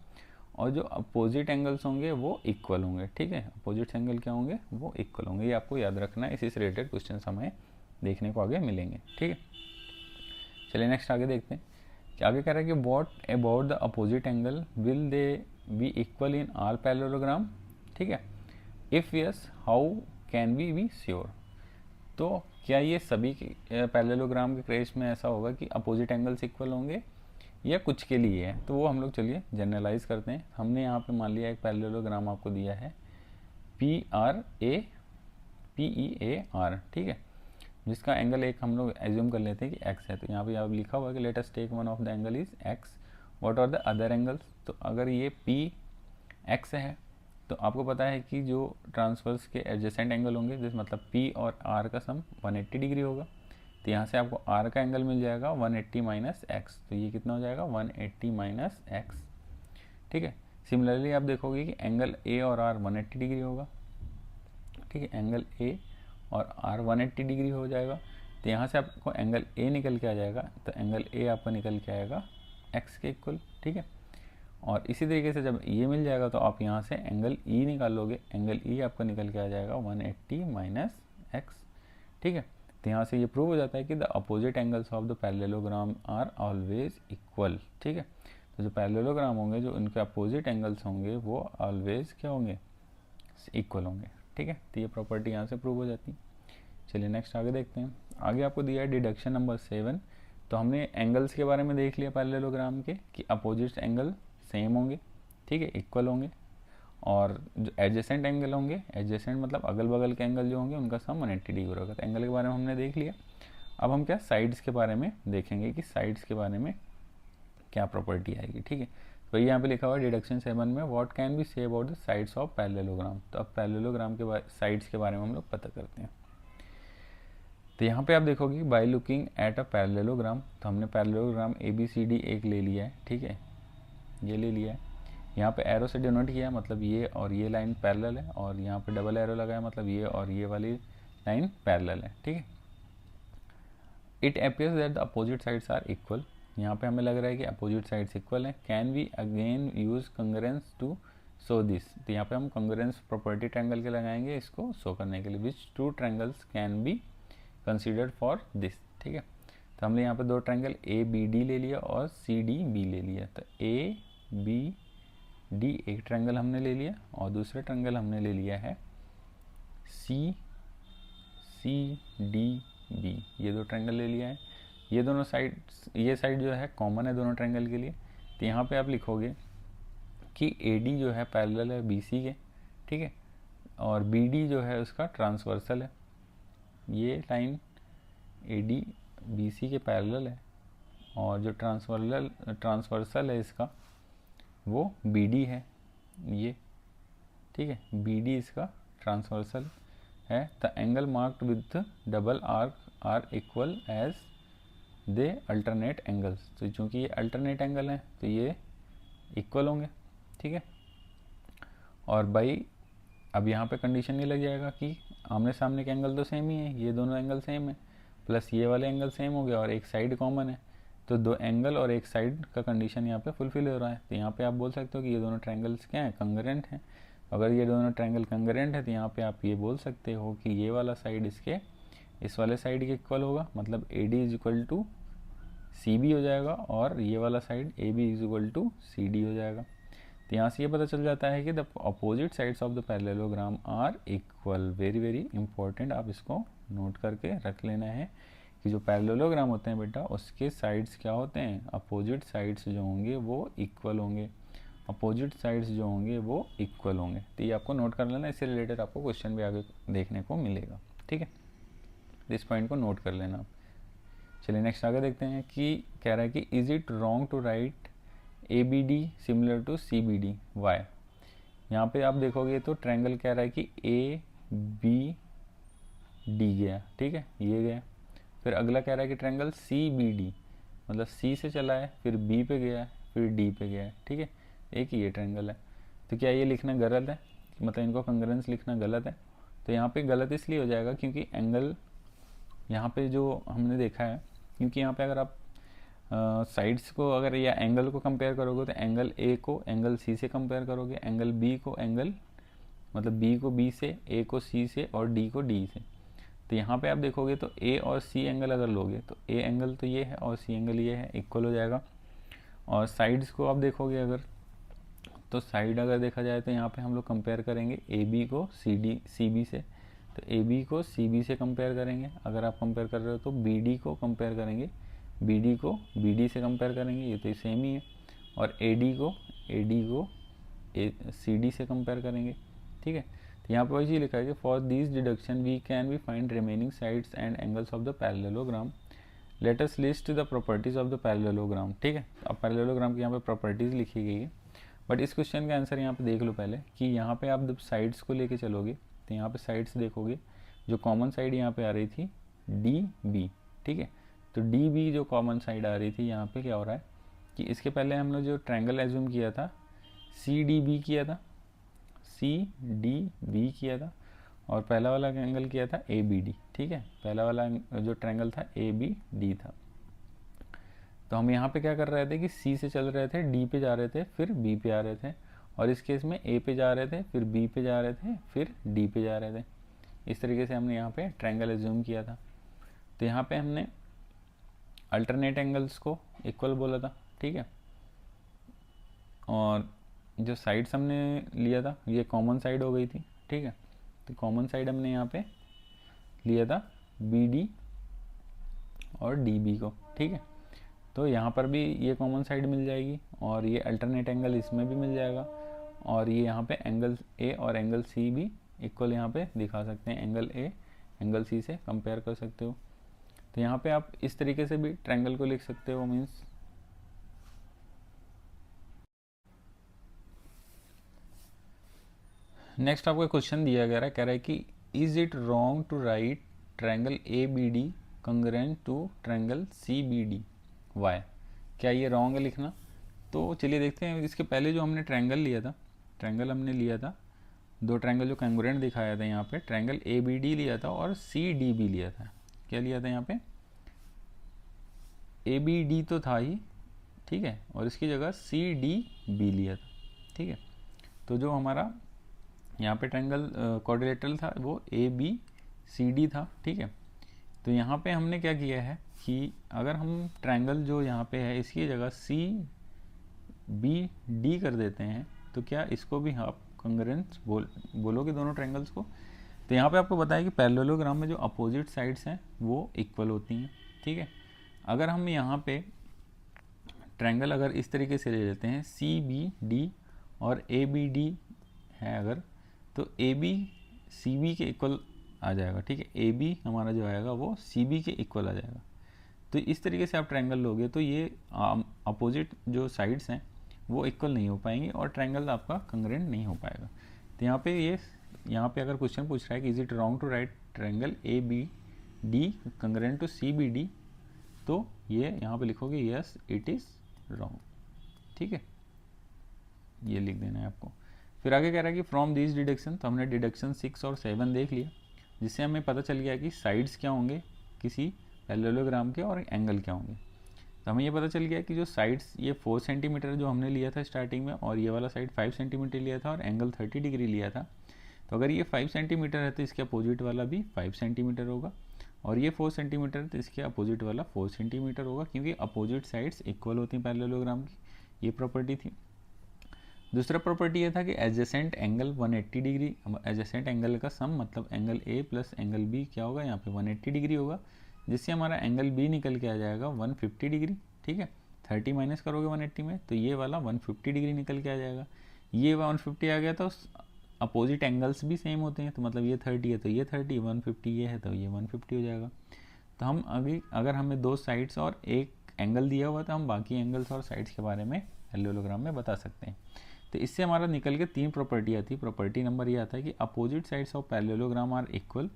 और जो अपोजिट एंगल्स होंगे वो इक्वल होंगे, ठीक है। अपोजिट एंगल क्या होंगे, वो इक्वल होंगे। ये आपको याद रखना है, इसी से रिलेटेड क्वेश्चन हमें देखने को आगे मिलेंगे, ठीक है। चलिए नेक्स्ट आगे देखते हैं। आगे कह रहा है कि what about the opposite angle will they be equal in all parallelogram, ठीक है। If yes how can we be sure. तो क्या ये सभी पैरेललोग्राम के केस में ऐसा होगा कि अपोजिट एंगल्स इक्वल होंगे, या कुछ के लिए है। तो वो हम लोग चलिए जनरलाइज करते हैं। हमने यहाँ पे मान लिया एक पैरेललोग्राम आपको दिया है PEAR, ठीक है, जिसका एंगल एक हम लोग एज्यूम कर लेते हैं कि x है। तो यहाँ पे आप लिखा हुआ है कि let us take one of the angle is x, what are the other angles. तो अगर ये PX है तो आपको पता है कि जो ट्रांसवर्स के एडजेसेंट एंगल होंगे, जिस मतलब P और R का सम 180 डिग्री होगा। तो यहाँ से आपको R का एंगल मिल जाएगा 180 माइनस एक्स, तो ये कितना हो जाएगा 180 माइनस एक्स, ठीक है। सिमिलरली आप देखोगे कि एंगल A और R 180 डिग्री होगा, ठीक है, एंगल A और R 180 डिग्री हो जाएगा। तो यहाँ से आपको एंगल A निकल के आ जाएगा, तो एंगल A आपका निकल के आएगा x के इक्वल, ठीक है। और इसी तरीके से जब ये मिल जाएगा तो आप यहाँ से एंगल E निकाल लोगे, एंगल E आपका निकल के आ जाएगा 180 माइनस एक्स, ठीक है। तो यहाँ से ये प्रूव हो जाता है कि the opposite angles of the parallelogram are always equal, ठीक है। तो जो पैरेललोग्राम होंगे, जो उनके अपोजिट एंगल्स होंगे वो ऑलवेज क्या होंगे, इक्वल होंगे, ठीक है। तो ये प्रॉपर्टी यहाँ से प्रूव हो जाती है। चलिए नेक्स्ट आगे देखते हैं। आगे आपको दिया है डिडक्शन नंबर 7। तो हमने एंगल्स के बारे में देख लिया पैरेललोग्राम के कि अपोजिट एंगल सेम होंगे, ठीक है, इक्वल होंगे, और जो एडजेसेंट एंगल होंगे, एडजेसेंट मतलब अगल बगल के एंगल जो होंगे उनका सम 180 डिग्री होगा। तो एंगल के बारे में हमने देख लिया। अब हम क्या साइड्स के बारे में देखेंगे कि साइड्स के बारे में क्या प्रॉपर्टी आएगी, ठीक है। तो यहाँ पे लिखा हुआ है डिडक्शन 7 में व्हाट कैन बी से about the sides of parallelogram. तो अब पैरेललोग्राम के साइड्स के बारे में हम लोग पता करते हैं। तो यहाँ पे आप देखोगे by looking at a parallelogram, तो हमने पैरेललोग्राम ABCD एक ले लिया है, ठीक है, ये ले लिया है। यहाँ पे एरो से डिनोट किया है, मतलब ये और ये लाइन पैरेलल है, और यहाँ पे डबल एरो लगाया, मतलब ये और ये वाली लाइन पैरेलल है, ठीक है। It appears that the opposite sides are equal. यहाँ पे हमें लग रहा है कि अपोजिट साइड्स इक्वल है। Can we again use congruence to show this. तो यहाँ पे हम कंग्रेंस प्रॉपर्टी ट्रायंगल के लगाएंगे इसको शो करने के लिए। Which two triangles can be considered for this, ठीक है। तो हमने यहाँ पे दो ट्रायंगल ABD ले लिया और CDB ले लिया। तो ABD एक ट्रायंगल हमने ले लिया, और दूसरा ट्रायंगल हमने ले लिया है CDB, ये दो ट्रायंगल ले लिया है। ये दोनों साइड, ये साइड जो है कॉमन है दोनों ट्रायंगल के लिए। तो यहाँ पे आप लिखोगे कि AD जो है पैरेलल है BC के, ठीक है, और BD जो है उसका ट्रांसवर्सल है। ये लाइन AD BC के पैरेलल है, और जो ट्रांसवर्सल है इसका वो BD है, ये, ठीक है, BD इसका ट्रांसवर्सल है। The angle marked with double arc are equal as they alternate angles. तो चूँकि ये अल्टरनेट एंगल है तो ये इक्वल होंगे, ठीक है। और बाई अब यहाँ पे कंडीशन ये लग जाएगा कि आमने सामने के एंगल तो सेम ही है, ये दोनों एंगल सेम है, प्लस ये वाले एंगल सेम हो गया और एक साइड कॉमन है। तो दो एंगल और एक साइड का कंडीशन यहाँ पे फुलफिल हो रहा है। तो यहाँ पे आप बोल सकते हो कि ये दोनों ट्रायंगल्स क्या हैं, कंग्रेंट हैं। अगर ये दोनों ट्रायंगल कंग्रेंट है तो यहाँ पे आप ये बोल सकते हो कि ये वाला साइड इसके इस वाले साइड के इक्वल होगा, मतलब A D is equal to C B हो जाएगा, और ये वाला side A B is equal to C D हो जाएगा। तो यहाँ से ये पता चल जाता है कि the opposite sides of the parallelogram are equal. Very very important, आप इसको नोट करके रख लेना है कि जो पैरेललोग्राम होते हैं बेटा उसके साइड्स क्या होते हैं, अपोजिट साइड्स जो होंगे वो इक्वल होंगे, अपोजिट साइड्स जो होंगे वो इक्वल होंगे। तो ये आपको नोट कर लेना, इससे रिलेटेड आपको क्वेश्चन भी आगे देखने को मिलेगा, ठीक है। इस पॉइंट को नोट कर लेना आप। चलिए नेक्स्ट आगे देखते हैं कि कह रहा है कि is it wrong to write A B D similar to C B D why. यहाँ पे आप देखोगे तो ट्रायंगल कह रहा है कि ए बी डी गया, ठीक है, ये गया। फिर अगला कह रहा है कि ट्रायंगल सी बी डी, मतलब सी से चला है, फिर बी पे गया है, फिर डी पे गया है, ठीक है, एक ही ये ट्रायंगल है। तो क्या ये लिखना गलत है, मतलब इनको कंग्रेंस लिखना गलत है? तो यहाँ पे गलत इसलिए हो जाएगा क्योंकि एंगल यहाँ पे जो हमने देखा है, क्योंकि यहाँ पे अगर आप साइड्स को अगर या एंगल को कंपेयर करोगे तो एंगल ए को एंगल सी से कंपेयर करोगे, एंगल बी को एंगल मतलब बी को बी से, ए को सी से और डी को डी से। तो यहाँ पे आप देखोगे तो ए और सी एंगल अगर लोगे तो ए एंगल तो ये है और सी एंगल ये है, इक्वल हो जाएगा। और साइड्स को आप देखोगे अगर, तो साइड अगर देखा जाए तो यहाँ पे हम लोग कंपेयर करेंगे ए बी को सी बी से, तो ए बी को सी बी से कंपेयर करेंगे। अगर आप कंपेयर कर रहे हो तो बी डी को कंपेयर करेंगे, बी डी को बी डी से कंपेयर करेंगे, ये तो सेम ही है। और ए डी को सी डी से कंपेयर करेंगे, ठीक है। तो यहाँ पर वही चीज़ लिखा है कि for this deduction we can be find remaining sides and angles of the parallelogram. Let us list the properties of the parallelogram, ठीक है। अब पैरेललोग्राम की यहाँ पे प्रॉपर्टीज़ लिखी गई है, बट इस क्वेश्चन का आंसर यहाँ पे देख लो पहले कि यहाँ पे आप जब साइड्स को लेके चलोगे तो यहाँ पे साइड्स देखोगे, जो कॉमन साइड यहाँ पे आ रही थी डी बी, ठीक है। तो डी बी जो कॉमन साइड आ रही थी, यहाँ पे क्या हो रहा है कि इसके पहले हम लोग जो ट्रायंगल एज्यूम किया था सी डी बी किया था, सी डी बी किया था, और पहला वाला एंगल किया था ए बी डी, ठीक है। पहला वाला जो ट्रायंगल था ए बी डी था। तो हम यहाँ पे क्या कर रहे थे कि सी से चल रहे थे, डी पे जा रहे थे, फिर बी पे आ रहे थे, और इस केस में ए पे जा रहे थे, फिर बी पे जा रहे थे, फिर डी पे जा रहे थे। इस तरीके से हमने यहाँ पे ट्रायंगल एज्यूम किया था। तो यहाँ पे हमने अल्टरनेट एंगल्स को इक्वल बोला था, ठीक है। और जो साइड्स हमने लिया था ये कॉमन साइड हो गई थी, ठीक है। तो कॉमन साइड हमने यहाँ पे लिया था बी डी और डी बी को, ठीक है। तो यहाँ पर भी ये कॉमन साइड मिल जाएगी और ये अल्टरनेट एंगल इसमें भी मिल जाएगा, और ये यहाँ पे एंगल ए और एंगल सी भी इक्वल यहाँ पे दिखा सकते हैं, एंगल ए एंगल सी से कंपेयर कर सकते हो। तो यहाँ पे आप इस तरीके से भी ट्रायंगल को लिख सकते हो, मीन्स नेक्स्ट आपको क्वेश्चन दिया गया है, कह रहा है कि is it wrong to write triangle A B D congruent to triangle C B D why. क्या ये रॉन्ग है लिखना? तो चलिए देखते हैं। इसके पहले जो हमने ट्रायंगल लिया था, ट्रायंगल हमने लिया था, दो ट्रायंगल जो कंग्रेंट दिखाया था यहाँ पे, ट्रायंगल ए बी डी लिया था और सी डी बी लिया था। क्या लिया था यहाँ पे? ए बी डी तो था ही, ठीक है, और इसकी जगह सी डी बी लिया था, ठीक है। तो जो हमारा यहाँ पे ट्रायंगल क्वाड्रिलेटरल था वो ए बी सी डी था, ठीक है। तो यहाँ पे हमने क्या किया है कि अगर हम ट्रायंगल जो यहाँ पे है इसकी जगह सी बी डी कर देते हैं तो क्या इसको भी आप कंग्रेंस बोलोगे दोनों ट्रायंगल्स को? तो यहाँ पे आपको बताया कि पैरेललोग्राम में जो अपोजिट साइड्स हैं वो इक्वल होती हैं, ठीक है। अगर हम यहाँ पे ट्रायंगल अगर इस तरीके से ले लेते हैं सी बी डी और ए बी डी है अगर, तो ए बी सी बी के इक्वल आ जाएगा, ठीक है। ए बी हमारा जो आएगा वो सी बी के इक्वल आ जाएगा। तो इस तरीके से आप ट्रायंगल लोगे तो ये अपोजिट जो साइड्स हैं वो इक्वल नहीं हो पाएंगे और ट्रायंगल आपका कंग्रेंट नहीं हो पाएगा। तो यहाँ पे अगर क्वेश्चन पूछ रहा है कि is it wrong to write triangle A B D congruent to C B D, तो ये यहाँ पे लिखोगे यस इट इज़ रॉन्ग, ठीक है, ये लिख देना है आपको। फिर आगे कह रहा है कि फ्रॉम दिस डिडक्शन, तो हमने डिडक्शन 6 और 7 देख लिया, जिससे हमें पता चल गया कि साइड्स क्या होंगे किसी पैरेललोग्राम के और एंगल क्या होंगे। तो हमें ये पता चल गया कि जो साइड्स ये 4 सेंटीमीटर जो हमने लिया था स्टार्टिंग में, और ये वाला साइड 5 सेंटीमीटर लिया था और एंगल 30 डिग्री लिया था। तो अगर ये 5 सेंटीमीटर है तो इसके अपोजिट वाला भी 5 सेंटीमीटर होगा, और ये 4 सेंटीमीटर है तो इसके अपोजिट वाला 4 सेंटीमीटर होगा, क्योंकि अपोजिट साइड्स इक्वल होती हैं पैरेललोग्राम की। ये प्रॉपर्टी थी। दूसरा प्रॉपर्टी ये था कि adjacent angle 180 degree, adjacent angle का सम मतलब angle A plus angle B क्या होगा, यहाँ पे 180 डिग्री होगा, जिससे हमारा एंगल बी निकल के आ जाएगा 150 डिग्री। ठीक है, 30 माइनस करोगे 180 में तो ये वाला 150 डिग्री निकल के आ जाएगा। ये 150 आ गया तो अपोजिट एंगल्स भी सेम होते हैं, तो मतलब ये 30 है तो ये 30, 150 ये है तो ये 150 हो जाएगा। तो हम अभी अगर हमें दो साइड्स और एक एंगल दिया हुआ तो हम बाकी एंगल्स और साइड्स के बारे में पैरेललोग्राम में बता सकते हैं। तो इससे हमारा निकल के 3 प्रॉपर्टी आती है। प्रॉपर्टी नंबर ये आता है कि opposite sides of parallelogram are equal.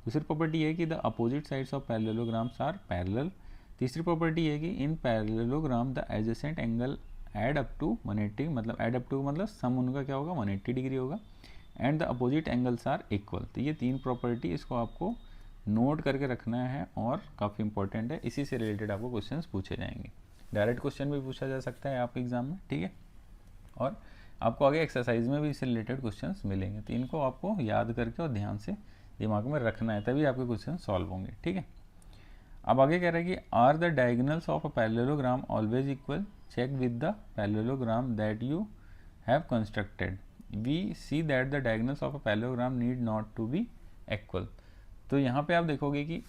दूसरी प्रॉपर्टी है कि the opposite sides of parallelograms are parallel. तीसरी प्रॉपर्टी है कि in parallelogram the adjacent angle add up to 180, मतलब एड अप टू मतलब सम उनका क्या होगा 180 डिग्री होगा, and the opposite angles are equal. तो ये 3 प्रॉपर्टी, इसको आपको नोट करके रखना है और काफ़ी इंपॉर्टेंट है। इसी से रिलेटेड आपको क्वेश्चंस पूछे जाएंगे। डायरेक्ट क्वेश्चन भी पूछा जा सकता है आपके एग्जाम में, ठीक है, और आपको आगे एक्सरसाइज में भी इससे रिलेटेड क्वेश्चंस मिलेंगे। तो इनको आपको याद करके और ध्यान से दिमाग में रखना है, तभी आपके क्वेश्चन सॉल्व होंगे। ठीक है, अब आगे कह रहा है कि are the diagonals of a parallelogram always equal, check with the parallelogram that you have constructed, we see that the diagonals of a parallelogram need not to be equal. तो यहाँ पे आप देखोगे कि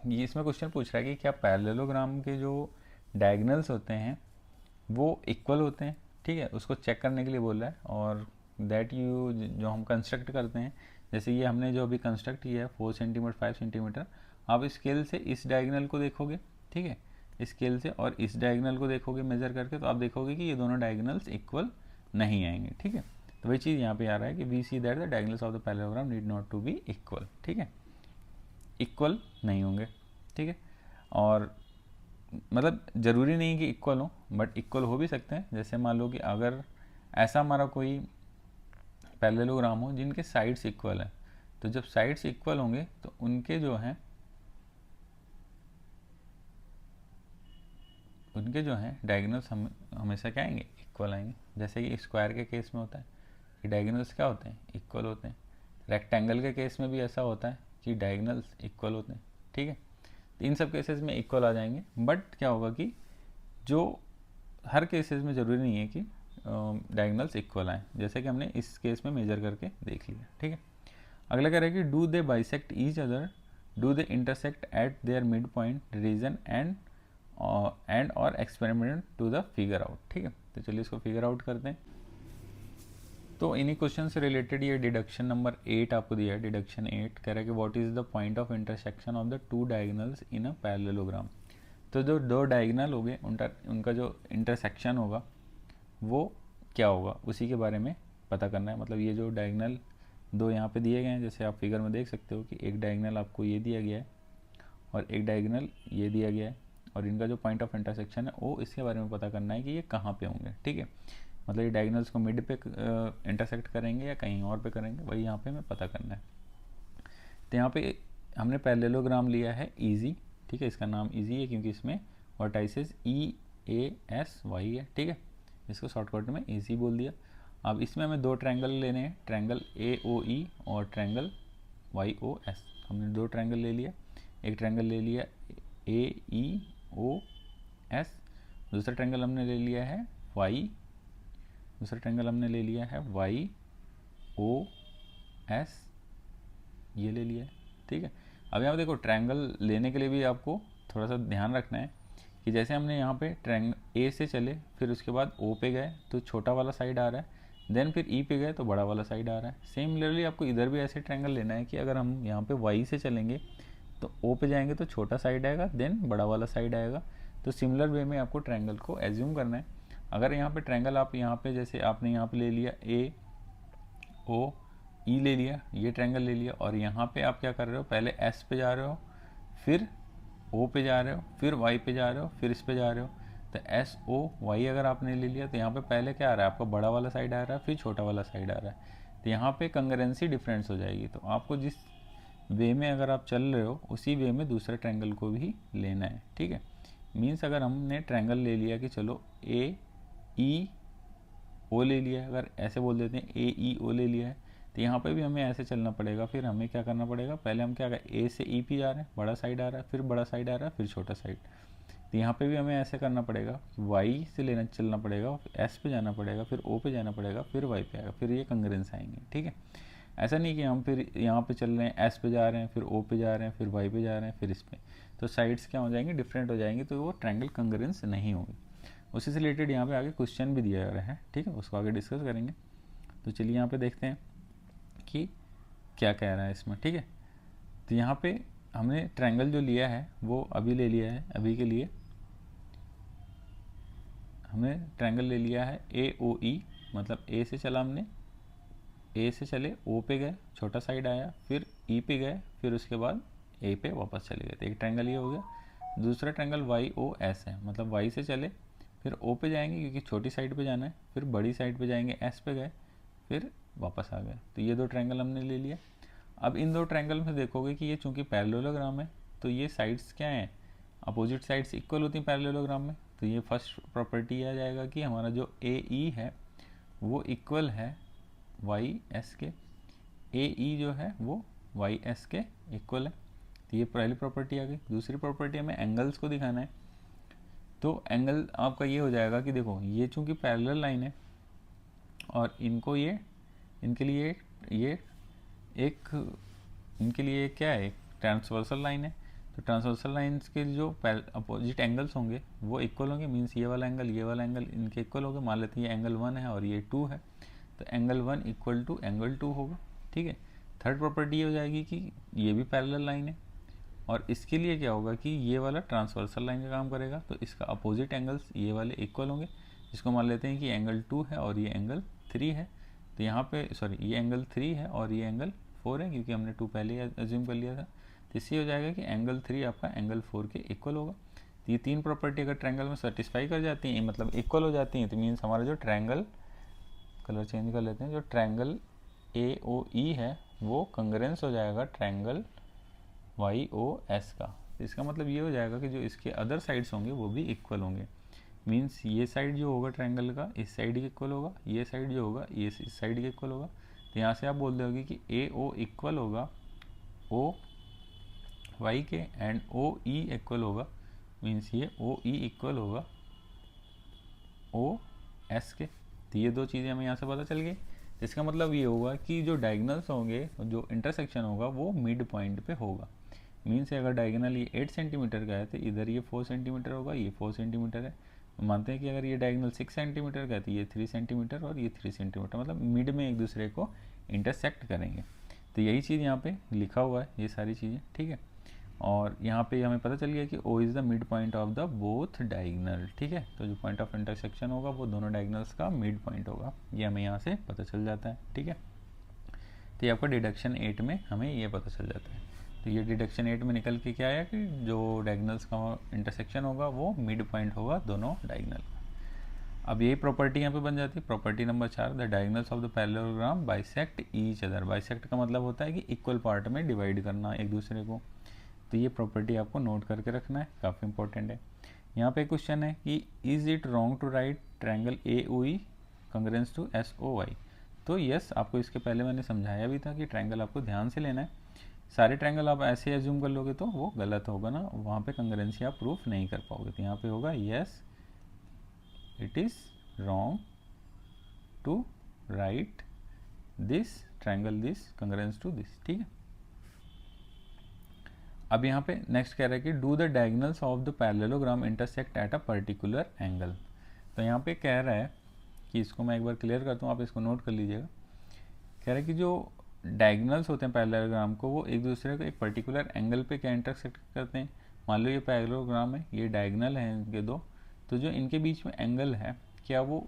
ये इसमें क्वेश्चन पूछ रहा है कि क्या पैरेललोग्राम के जो डायगोनल्स होते हैं वो इक्वल होते हैं। ठीक है, उसको चेक करने के लिए बोल रहा है, और दैट यू जो हम कंस्ट्रक्ट करते हैं, जैसे ये हमने जो अभी कंस्ट्रक्ट किया है 4 सेंटीमीटर 5 सेंटीमीटर, आप स्केल से इस डायगोनल को देखोगे, ठीक है, स्केल से, और इस डायगोनल को देखोगे मेजर करके, तो आप देखोगे कि ये दोनों डायगोनल्स इक्वल नहीं आएंगे। ठीक है, तो वही चीज़ यहाँ पे आ रहा है कि we see that the diagonals of the parallelogram need not to be equal. ठीक है, इक्वल नहीं होंगे। ठीक है, और मतलब ज़रूरी नहीं कि इक्वल हो, बट इक्वल हो भी सकते हैं। जैसे मान लो कि अगर ऐसा हमारा कोई पैरेललोग्राम हो जिनके साइड्स इक्वल हैं, तो जब साइड्स इक्वल होंगे तो उनके जो हैं डायगोनल्स हमेशा क्या आएंगे, इक्वल आएंगे। जैसे कि स्क्वायर के केस में होता है कि डायगोनल्स क्या होते हैं, इक्वल होते हैं। रेक्टेंगल के केस में भी ऐसा होता है कि डायगोनल्स इक्वल होते हैं। ठीक है, तो इन सब केसेस में इक्वल आ जाएंगे, बट क्या होगा कि जो हर केसेस में ज़रूरी नहीं है कि डायगोनल्स इक्वल आए, जैसे कि हमने इस केस में मेजर करके देख लिया। ठीक है, अगला कह रहा है कि do they bisect each other, do they intersect at their mid point reason and और experiment to the figure out. ठीक है, तो चलिए इसको फिगर आउट करते हैं। तो इन्हीं क्वेश्चन से रिलेटेड ये डिडक्शन नंबर 8 आपको दिया है। डिडक्शन 8 कह रहा है कि what is the point of intersection of the two diagonals in a parallelogram. तो जो दो डायगोनल हो गए उनका जो इंटरसेक्शन होगा वो क्या होगा, उसी के बारे में पता करना है। मतलब ये जो डायगोनल दो यहाँ पे दिए गए हैं, जैसे आप फिगर में देख सकते हो कि एक डायगोनल आपको ये दिया गया है और एक डायगोनल ये दिया गया है, और इनका जो पॉइंट ऑफ इंटरसेक्शन है वो इसके बारे में पता करना है कि ये कहाँ पे होंगे। ठीक है, मतलब ये डायगोनल्स को मिड पे इंटरसेक्ट करेंगे या कहीं और पे करेंगे, वही यहाँ पे हमें पता करना है। तो यहाँ पे हमने पैरेललोग्राम लिया है ईजी। ठीक है, इसका नाम ईजी है क्योंकि इसमें वर्टाइसेस EASY है। ठीक है, इसको शॉर्टकट में ईजी बोल दिया। अब इसमें हमें दो ट्रायंगल लेने हैं, ट्रायंगल AOE और ट्रायंगल YOS। हमने दो ट्रायंगल ले लिया, एक ट्रायंगल ले लिया AEOS, दूसरा ट्रायंगल हमने ले लिया है YOS, ये ले लिया है। ठीक है, अब यहाँ देखो ट्रायंगल लेने के लिए भी आपको थोड़ा सा ध्यान रखना है कि जैसे हमने यहाँ पे ट्रायंगल A से चले, फिर उसके बाद O पे गए तो छोटा वाला साइड आ रहा है, देन फिर E पे गए तो बड़ा वाला साइड आ रहा है। सिमिलरली आपको इधर भी ऐसे ट्रायंगल लेना है कि अगर हम यहाँ पे Y से चलेंगे तो O पे जाएंगे तो छोटा साइड आएगा, देन बड़ा वाला साइड आएगा। तो सिमिलर वे में आपको ट्रायंगल को एज्यूम करना है। अगर यहाँ पे ट्रायंगल आप यहाँ पे जैसे आपने यहाँ पे ले लिया AOE ले लिया, ये ट्रायंगल ले लिया, और यहाँ पे आप क्या कर रहे हो, पहले S पे जा रहे हो, फिर O पे जा रहे हो, फिर Y पे जा रहे हो, फिर इस पे जा रहे हो। तो SOY अगर आपने ले लिया तो यहाँ पे पहले क्या आ रहा है, आपका बड़ा वाला साइड आ रहा है, फिर छोटा वाला साइड आ रहा है। तो यहाँ पे कंकरेंसी डिफरेंस हो जाएगी। तो आपको जिस वे में अगर आप चल रहे हो उसी वे में दूसरे ट्रायंगल को भी लेना है। ठीक है, मीन्स अगर हमने ट्रायंगल ले लिया कि चलो ए ई ओ ले लिया है, अगर ऐसे बोल देते हैं ए ई ओ ले लिया है, तो यहाँ पे भी हमें ऐसे चलना पड़ेगा। फिर हमें क्या करना पड़ेगा, पहले हम क्या करें, ए से ई पी जा रहे हैं, बड़ा साइड आ रहा है, फिर बड़ा साइड आ रहा है, फिर छोटा साइड। तो यहाँ पे भी हमें ऐसे करना पड़ेगा, वाई से लेना चलना पड़ेगा, एस पे जाना पड़ेगा, फिर ओ पे जाना पड़ेगा, फिर वाई पे आएगा, फिर ये कंग्रेंस आएंगे। ठीक है, ऐसा नहीं कि हम फिर यहाँ पे चल रहे हैं, एस पे जा रहे हैं, फिर ओ पे जा रहे हैं, फिर वाई पे जा रहे हैं, फिर इस पे, तो साइड्स क्या हो जाएंगे, डिफरेंट हो जाएंगे, तो वो ट्रायंगल कंग्रेंस नहीं होगी। उसी से रिलेटेड यहाँ पे आगे क्वेश्चन भी दिया गया है। ठीक है, उसको आगे डिस्कस करेंगे। तो चलिए यहाँ पे देखते हैं कि क्या कह रहा है इसमें। ठीक है, तो यहाँ पे हमने ट्रायंगल जो लिया है वो अभी ले लिया है, अभी के लिए हमने ट्रायंगल ले लिया है ए ओ ई, मतलब ए से चला हमने, ए से चले ओ पे गए, छोटा साइड आया, फिर ई पे गए, फिर उसके बाद ए पे वापस चले गए। तो एक ट्रायंगल ये हो गया। दूसरा ट्रायंगल वाई ओ एस है, मतलब वाई से चले, फिर ओ पे जाएंगे क्योंकि छोटी साइड पे जाना है, फिर बड़ी साइड पे जाएंगे, एस पे गए, फिर वापस आ गए। तो ये दो ट्रायंगल हमने ले लिया। अब इन दो ट्रायंगल में देखोगे कि ये चूंकि पैरेललोग्राम है, तो ये साइड्स क्या हैं, अपोजिट साइड्स इक्वल होती हैं पैरेललोग्राम में। तो ये फर्स्ट प्रॉपर्टी आ जाएगा कि हमारा जो ए ई है वो इक्वल है वाई एस के, ए ई जो है वो वाई एस के इक्वल है। तो ये पहली प्रॉपर्टी आ गई। दूसरी प्रॉपर्टी हमें एंगल्स को दिखाना है, तो एंगल आपका ये हो जाएगा कि देखो ये चूंकि पैरेलल लाइन है और इनको ये इनके लिए क्या है, एक ट्रांसवर्सल लाइन है। तो ट्रांसवर्सल लाइन्स के जो अपोजिट एंगल्स होंगे वो इक्वल होंगे, मीन्स ये वाला एंगल इनके इक्वल होगा। मान लेते हैं ये एंगल 1 है और ये 2 है, तो एंगल 1 इक्वल टू एंगल 2 होगा। ठीक है, थर्ड प्रॉपर्टी ये हो जाएगी कि ये भी पैरेलल लाइन है और इसके लिए क्या होगा कि ये वाला ट्रांसवर्सल लाइन का काम करेगा, तो इसका अपोजिट एंगल्स ये वाले इक्वल होंगे, जिसको मान लेते हैं कि एंगल 2 है और ये एंगल 3 है। तो यहाँ पे ये एंगल 3 है और ये एंगल 4 है, क्योंकि हमने 2 पहले ही अज्यूम कर लिया था। तो इससे हो जाएगा कि एंगल 3 आपका एंगल 4 के इक्वल होगा। तो ये तीन प्रॉपर्टी अगर ट्रायंगल में सेटिस्फाई कर जाती हैं, मतलब इक्वल हो जाती हैं, तो मीन्स हमारा जो ट्रायंगल, कलर चेंज कर लेते हैं, जो ट्रायंगल ए ओ ई है वो कंग्रेंस हो जाएगा ट्रायंगल वाई ओ एस का। तो इसका मतलब ये हो जाएगा कि जो इसके अदर साइड्स होंगे वो भी इक्वल होंगे। मीन्स ये साइड जो होगा ट्रायंगल का इस साइड के इक्वल होगा, ये साइड जो होगा ये इस साइड के इक्वल होगा। तो यहाँ से आप बोल दोगे कि ए ओ इक्वल होगा ओ वाई के एंड ओ ई इक्वल होगा, मीन्स ये ओ ई इक्वल होगा ओ एस के। तो ये दो चीज़ें हमें यहाँ से पता चल गई। इसका मतलब ये होगा कि जो डायगोनल्स होंगे, जो इंटरसेक्शन होगा वो मिड पॉइंट पे होगा। मीन्स अगर डायगोनल ये 8 सेंटीमीटर का है तो इधर ये 4 सेंटीमीटर होगा, ये 4 सेंटीमीटर है। मानते हैं कि अगर ये डायगोनल 6 सेंटीमीटर का है तो ये 3 सेंटीमीटर और ये 3 सेंटीमीटर, मतलब मिड में एक दूसरे को इंटरसेक्ट करेंगे। तो यही चीज़ यहाँ पे लिखा हुआ है, ये सारी चीज़ें। ठीक है, और यहाँ पे हमें पता चल गया कि O is the mid point of the both diagonal. ठीक है, तो जो पॉइंट ऑफ इंटरसेक्शन होगा वो दोनों डायगोनल्स का मिड पॉइंट होगा, ये हमें यहाँ से पता चल जाता है। ठीक है, तो ये आपका डिडक्शन 8 में हमें ये पता चल जाता है। तो ये डिडक्शन 8 में निकल के क्या आया कि जो डायगोनल्स का इंटरसेक्शन होगा वो मिड पॉइंट होगा दोनों डायगोनल का। अब यही प्रॉपर्टी यहाँ पे बन जाती है। Property number 4, the diagonals of the parallelogram bisect each other. Bisect का मतलब होता है कि इक्वल पार्ट में डिवाइड करना एक दूसरे को। तो ये प्रॉपर्टी आपको नोट करके रखना है, काफ़ी इंपॉर्टेंट है। यहाँ पे क्वेश्चन है कि is it wrong to write triangle A O E congruence to S O Y. तो यस, आपको इसके पहले मैंने समझाया भी था कि ट्रायंगल आपको ध्यान से लेना है। सारे ट्रायंगल आप ऐसे एज्यूम कर लोगे तो वो गलत होगा ना, वहाँ पे कंग्रेंसी आप प्रूफ नहीं कर पाओगे। तो यहाँ पे होगा yes it is wrong to write this triangle this congruence to this. ठीक है, अब यहाँ पे नेक्स्ट कह रहा है कि do the diagonals of the parallelogram intersect at a particular angle. तो यहाँ पे कह रहा है कि इसको मैं एक बार क्लियर करता हूँ, आप इसको नोट कर लीजिएगा। कह रहा है कि जो डायगोनल्स होते हैं पैरेललोग्राम को वो एक दूसरे को एक पर्टिकुलर एंगल पे क्या इंटरसेक्ट करते हैं। मान लो ये पैरेललोग्राम है, ये डायगोनल है इनके दो, तो जो इनके बीच में एंगल है क्या वो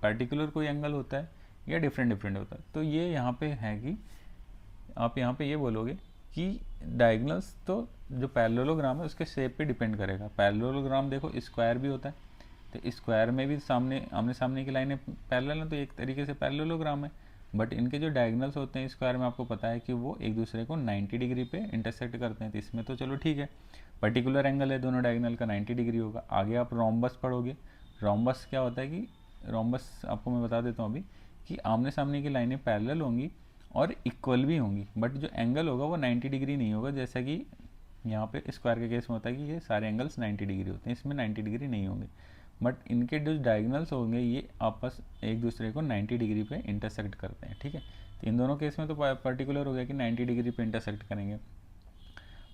पर्टिकुलर कोई एंगल होता है या डिफरेंट होता है। तो ये यहाँ पे है कि आप यहाँ पे ये बोलोगे कि डायगोनल्स तो जो पैरेललोग्राम है उसके शेप पे डिपेंड करेगा। पैरेललोग्राम देखो स्क्वायर भी होता है, तो स्क्वायर में भी सामने आमने सामने की लाइनें पैरेलल हैं, तो एक तरीके से पैरेललोग्राम है। बट इनके जो डायगनल्स होते हैं स्क्वायर में आपको पता है कि वो एक दूसरे को 90 डिग्री पे इंटरसेक्ट करते हैं, तो इसमें तो चलो ठीक है, पर्टिकुलर एंगल है दोनों डायगनल का 90 डिग्री होगा। आगे आप रोम्बस पढ़ोगे, रोम्बस क्या होता है कि रोम्बस आपको मैं बता देता हूँ अभी कि आमने सामने की लाइनें पैरेलल होंगी और इक्वल भी होंगी, बट जो एंगल होगा वो 90 डिग्री नहीं होगा, जैसा कि यहाँ पे स्क्वायर के केस में होता है कि ये सारे एंगल्स 90 डिग्री होते हैं, इसमें 90 डिग्री नहीं होंगे, बट इनके जो डायगनल्स होंगे ये आपस एक दूसरे को 90 डिग्री पे इंटरसेक्ट करते हैं, ठीक है। तो इन दोनों केस में तो पर्टिकुलर हो गया कि 90 डिग्री पे इंटरसेक्ट करेंगे।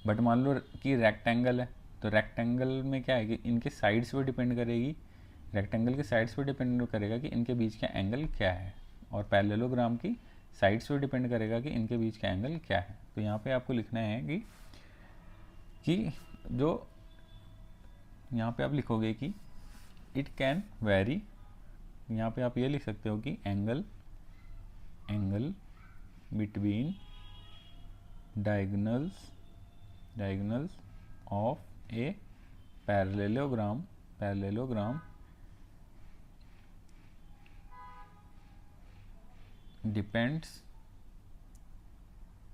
बट मान लो कि रेक्टेंगल है, तो रेक्टेंगल में क्या है कि इनके साइड्स पे डिपेंड करेगी, रेक्टेंगल के साइड्स पे डिपेंड करेगा कि इनके बीच का एंगल क्या है, और पैरेललोग्राम की साइड्स पे डिपेंड करेगा कि इनके बीच का एंगल क्या है। तो यहाँ पे आपको लिखना है कि जो यहाँ पे आप लिखोगे कि इट कैन वेरी, यहाँ पे आप ये लिख सकते हो कि angle between diagonals of a parallelogram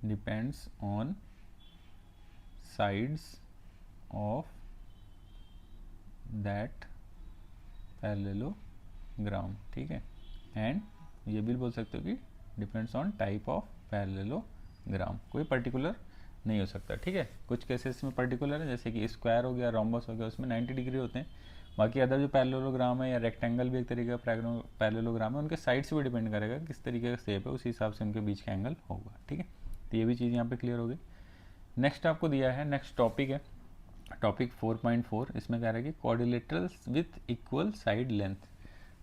depends on sides of that parallelogram, ठीक है। एंड ये भी बोल सकते हो कि depends on type of parallelogram, कोई पर्टिकुलर नहीं हो सकता, ठीक है। कुछ केसेस में पर्टिकुलर है, जैसे कि स्क्वायर हो गया, रोम्बस हो गया, उसमें 90 डिग्री होते हैं। बाकी अदर जो पैरेललोग्राम है या रेक्टेंगल भी एक तरीके का पैरेललोग्राम है, उनके साइड्स भी डिपेंड करेगा किस तरीके का शेप है, उसी हिसाब से उनके बीच का एंगल होगा, ठीक है। तो ये भी चीज़ यहाँ पे क्लियर हो गई। नेक्स्ट आपको दिया है, नेक्स्ट टॉपिक है टॉपिक 4.4, इसमें कह रहा है कि quadrilaterals with equal side length.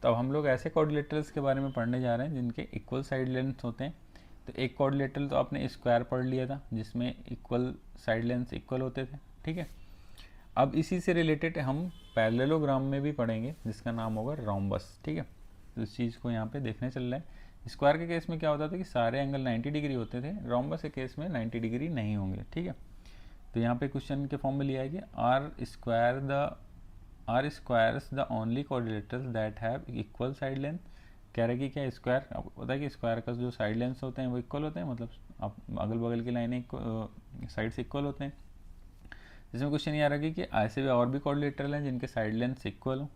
तो अब हम लोग ऐसे क्वाड्रिलेटरल्स के बारे में पढ़ने जा रहे हैं जिनके इक्वल साइड लेंथ होते हैं। तो एक क्वाड्रिलेटरल तो आपने स्क्वायर पढ़ लिया था जिसमें इक्वल साइड लेंथ इक्वल होते थे, ठीक है। अब इसी से रिलेटेड हम पैरेललोग्राम में भी पढ़ेंगे जिसका नाम होगा रोम्बस, ठीक है। तो इस चीज़ को यहाँ पे देखने चल रहा है। स्क्वायर के केस में क्या होता था कि सारे एंगल 90 डिग्री होते थे, रोम्बस के केस में 90 डिग्री नहीं होंगे, ठीक है। तो यहाँ पे क्वेश्चन के फॉर्म में लिया है कि are squares the only quadrilaterals that have equal side length. कह रहा है कि क्या स्क्वायर, आपको पता है कि स्क्वायर का जो साइड लेंथ होते हैं वो इक्वल होते हैं, मतलब आप अगल बगल की लाइनें साइड से इक्वल होते हैं। इसमें क्वेश्चन ये आ रहा है कि ऐसे भी और भी क्वाड्रिलेटरल हैं जिनके साइड लेंथ इक्वल हो।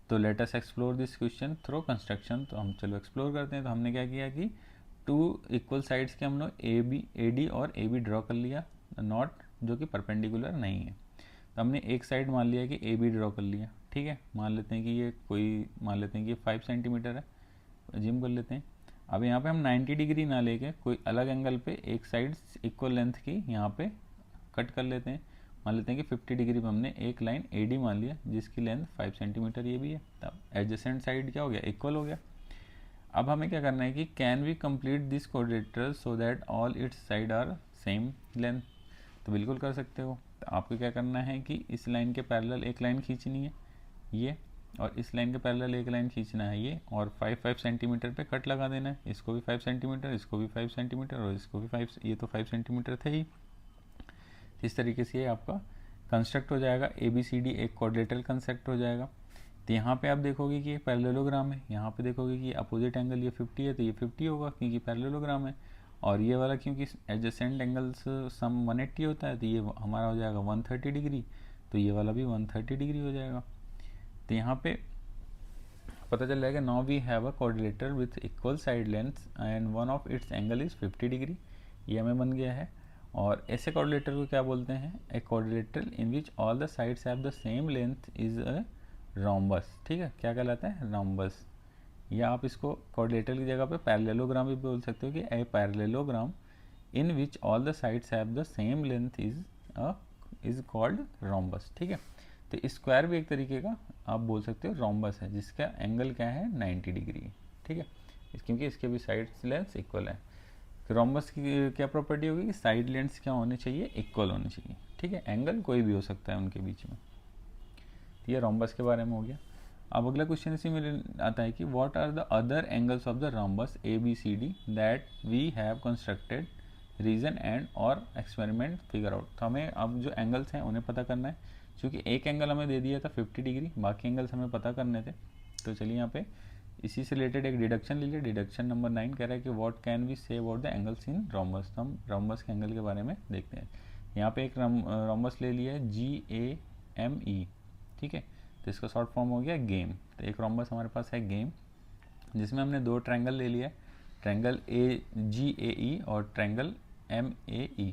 तो let us explore this question through construction. तो हम चलो एक्सप्लोर करते हैं। तो हमने क्या किया कि टू इक्वल साइड्स के हम लोग ए डी और ए बी ड्रॉ कर लिया, नॉट जो कि परपेंडिकुलर नहीं है। तो हमने एक साइड मान लिया कि ए बी ड्रॉ कर लिया, ठीक है। मान लेते हैं कि ये 5 सेंटीमीटर है, जिम कर लेते हैं। अब यहाँ पे हम 90 डिग्री ना लेके कोई अलग एंगल पे एक साइड इक्वल लेंथ की यहाँ पे कट कर लेते हैं। मान लेते हैं कि 50 डिग्री पे हमने एक लाइन ए डी मान लिया जिसकी लेंथ 5 सेंटीमीटर ये भी है। तब एडजेसेंट साइड क्या हो गया, इक्वल हो गया। अब हमें क्या करना है कि can we complete this quadrilateral so that all its side are same length. तो बिल्कुल कर सकते हो। तो आपको क्या करना है कि इस लाइन के पैरेलल एक लाइन खींचनी है ये, और इस लाइन के पैरेलल एक लाइन खींचना है ये, और 5 सेंटीमीटर पे कट लगा देना है। इसको भी 5 सेंटीमीटर, इसको भी 5 सेंटीमीटर और इसको भी 5, ये तो 5 सेंटीमीटर थे ही। इस तरीके से ये आपका कंस्ट्रक्ट हो जाएगा, ABCD एक क्वाड्रिलेटरल कंस्ट्रक्ट हो जाएगा। तो यहाँ पे आप देखोगे कि ये पैरेललोग्राम है, यहाँ पे देखोगे कि अपोजिट एंगल ये 50 है तो ये 50 होगा क्योंकि पैरेललोग्राम है, और ये वाला क्योंकि एडजेसेंट एंगल्स सम 180 होता है तो ये हमारा हो जाएगा 130 डिग्री, तो ये वाला भी 130 डिग्री हो जाएगा। तो यहाँ पे पता चल जाएगा now we have a quadrilateral with equal side lengths and one of its angle is 50 degree, ये हमें बन गया है। और ऐसे क्वाड्रिलेटर को क्या बोलते हैं, ए quadrilateral in which all the sides have the same length is a rhombus, ठीक है। क्या कहलाता है, रोम्बस। या आप इसको क्वाड्रिलेटर की जगह पे पैरेललोग्राम भी बोल सकते हो कि a parallelogram in which all the sides have the same length is called rhombus, ठीक है। तो स्क्वायर भी एक तरीके का आप बोल सकते हो रोम्बस है जिसका एंगल क्या है 90 डिग्री, ठीक है, क्योंकि इसके भी साइड्स लेंथ इक्वल है। रोम्बस की क्या प्रॉपर्टी होगी कि साइड लेंथ्स क्या होने चाहिए, इक्वल होने चाहिए, ठीक है। एंगल कोई भी हो सकता है उनके बीच में। ये रोम्बस के बारे में हो गया। अब अगला क्वेश्चन इसी में आता है कि what are the other angles of the rhombus ABCD that we have constructed, reason and और एक्सपेरिमेंट फिगर आउट। तो हमें अब जो एंगल्स हैं उन्हें पता करना है, क्योंकि एक एंगल हमें दे दिया था 50 डिग्री, बाकी एंगल्स हमें पता करने थे। तो चलिए यहाँ पे इसी से रिलेटेड एक डिडक्शन लीजिए। डिडक्शन नंबर 9 कह रहा है कि what can we say about the angles in rhombus. तो हम रोम्बस के एंगल के बारे में देखते हैं। यहाँ पे एक रोम्बस ले लिया है GAME, ठीक है, तो इसका शॉर्ट फॉर्म हो गया गेम। तो एक रोम्बस हमारे पास है गेम, जिसमें हमने दो ट्रायंगल ले लिया है, ट्रायंगल GAE और ट्रायंगल MAE।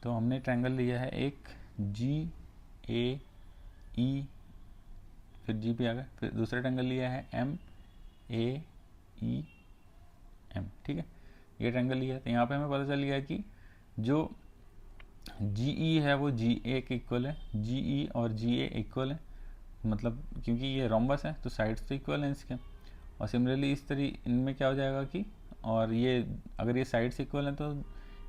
तो हमने ट्रायंगल लिया है एक GAE, फिर G पे आ गया, फिर दूसरा ट्रायंगल लिया है MAEM, ठीक है, ये ट्रायंगल लिया है। तो यहाँ पे हमें पता चल गया कि जो GE है वो GA के इक्वल है, GE और GA इक्वल है, मतलब क्योंकि ये रोम्बस है तो साइड्स तो इक्वल हैं इसके। और सिमिलरली इस तरह इनमें क्या हो जाएगा कि, और ये अगर ये साइड्स इक्वल हैं तो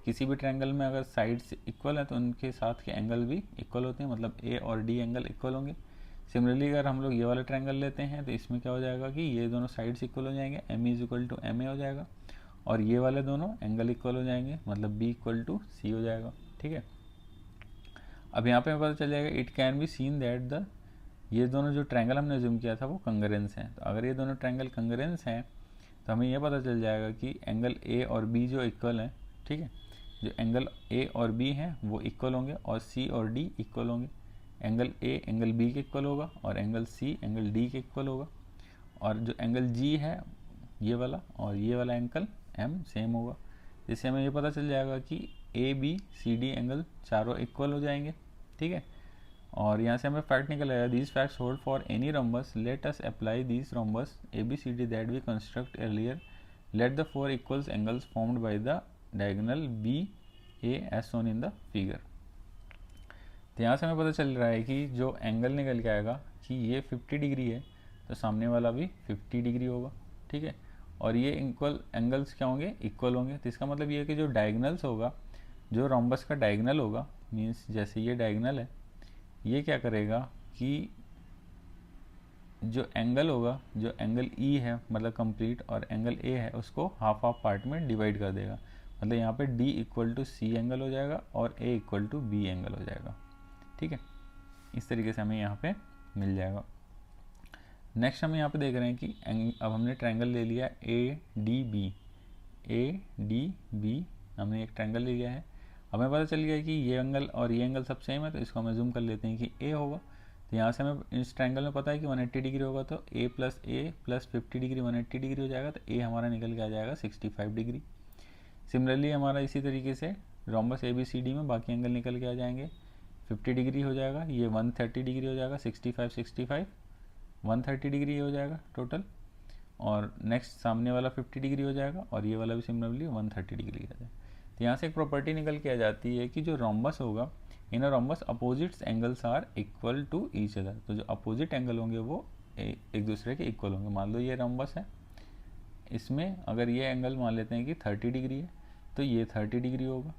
किसी भी ट्रायंगल में अगर साइड्स इक्वल हैं तो उनके साथ के एंगल भी इक्वल होते हैं, मतलब A और D एंगल इक्वल होंगे। सिमिलरली अगर हम लोग ये वाला ट्रायंगल लेते हैं तो इसमें क्या हो जाएगा कि ये दोनों साइड्स इक्वल हो जाएंगे, ME = MA हो जाएगा, और ये वाले दोनों एंगल इक्वल हो जाएंगे, मतलब B = C हो जाएगा, ठीक है। अब यहाँ पे हमें पता चल जाएगा it can be seen that the, ये दोनों जो ट्रायंगल हमने जूम किया था वो कंग्रेंस हैं। तो अगर ये दोनों ट्रायंगल कंग्रेंस हैं तो हमें ये पता चल जाएगा कि एंगल A और B जो इक्वल हैं, ठीक है, जो एंगल A और B हैं वो इक्वल होंगे और C और D इक्वल होंगे। एंगल A एंगल B के इक्वल होगा और एंगल C एंगल D के इक्वल होगा, और जो एंगल G है ये वाला और ये वाला एंगल M सेम होगा। जिससे हमें ये पता चल जाएगा कि ABCD एंगल चारों इक्वल हो जाएंगे, ठीक है। और यहाँ से हमें फैक्ट निकल आया, these facts hold for any rhombus, let us apply these rhombus ABCD that we construct earlier, let the four equals angles formed by the diagonal BA as shown in the figure. तो यहाँ से हमें पता चल रहा है कि जो एंगल निकल के आएगा कि ये 50 डिग्री है तो सामने वाला भी 50 डिग्री होगा, ठीक है, और ये इक्वल एंगल्स क्या होंगे, इक्वल होंगे। तो इसका मतलब ये है कि जो डायगोनल्स होगा, जो रोम्बस का डायगोनल होगा, मीन्स जैसे ये डायगोनल है, ये क्या करेगा कि जो एंगल होगा, जो एंगल E है मतलब कंप्लीट और एंगल A है, उसको हाफ हाफ पार्ट में डिवाइड कर देगा। मतलब यहाँ पे D = C एंगल हो जाएगा और A = B एंगल हो जाएगा, ठीक है। इस तरीके से हमें यहाँ पे मिल जाएगा। नेक्स्ट हम यहाँ पे देख रहे हैं कि अब हमने ट्रायंगल ले लिया ADB, हमने एक ट्रायंगल ले लिया है। हमें पता चल गया कि ये एंगल और ये एंगल सब सेम है, तो इसको हमें जूम कर लेते हैं कि A होगा। तो यहाँ से हमें इस ट्रायंगल में पता है कि 180 डिग्री होगा, तो A + 50 डिग्री 180 डिग्री हो जाएगा, तो A हमारा निकल के आ जाएगा 65 डिग्री। सिमिलरली हमारा इसी तरीके से रोम्बस ABCD में बाकी एंगल निकल के आ जाएंगे। 50 डिग्री हो जाएगा, ये 130 डिग्री हो जाएगा, 65 130 डिग्री हो जाएगा टोटल, और नेक्स्ट सामने वाला 50 डिग्री हो जाएगा और ये वाला भी सिमिलरली 130 डिग्री आ जाएगा। तो यहाँ से एक प्रॉपर्टी निकल के आ जाती है कि जो रोम्बस होगा, in a rhombus opposites angles are equal to each other. तो जो अपोजिट एंगल होंगे वो एक दूसरे के इक्वल होंगे। मान लो ये रोम्बस है, इसमें अगर ये एंगल मान लेते हैं कि 30 डिग्री है तो ये 30 डिग्री होगा,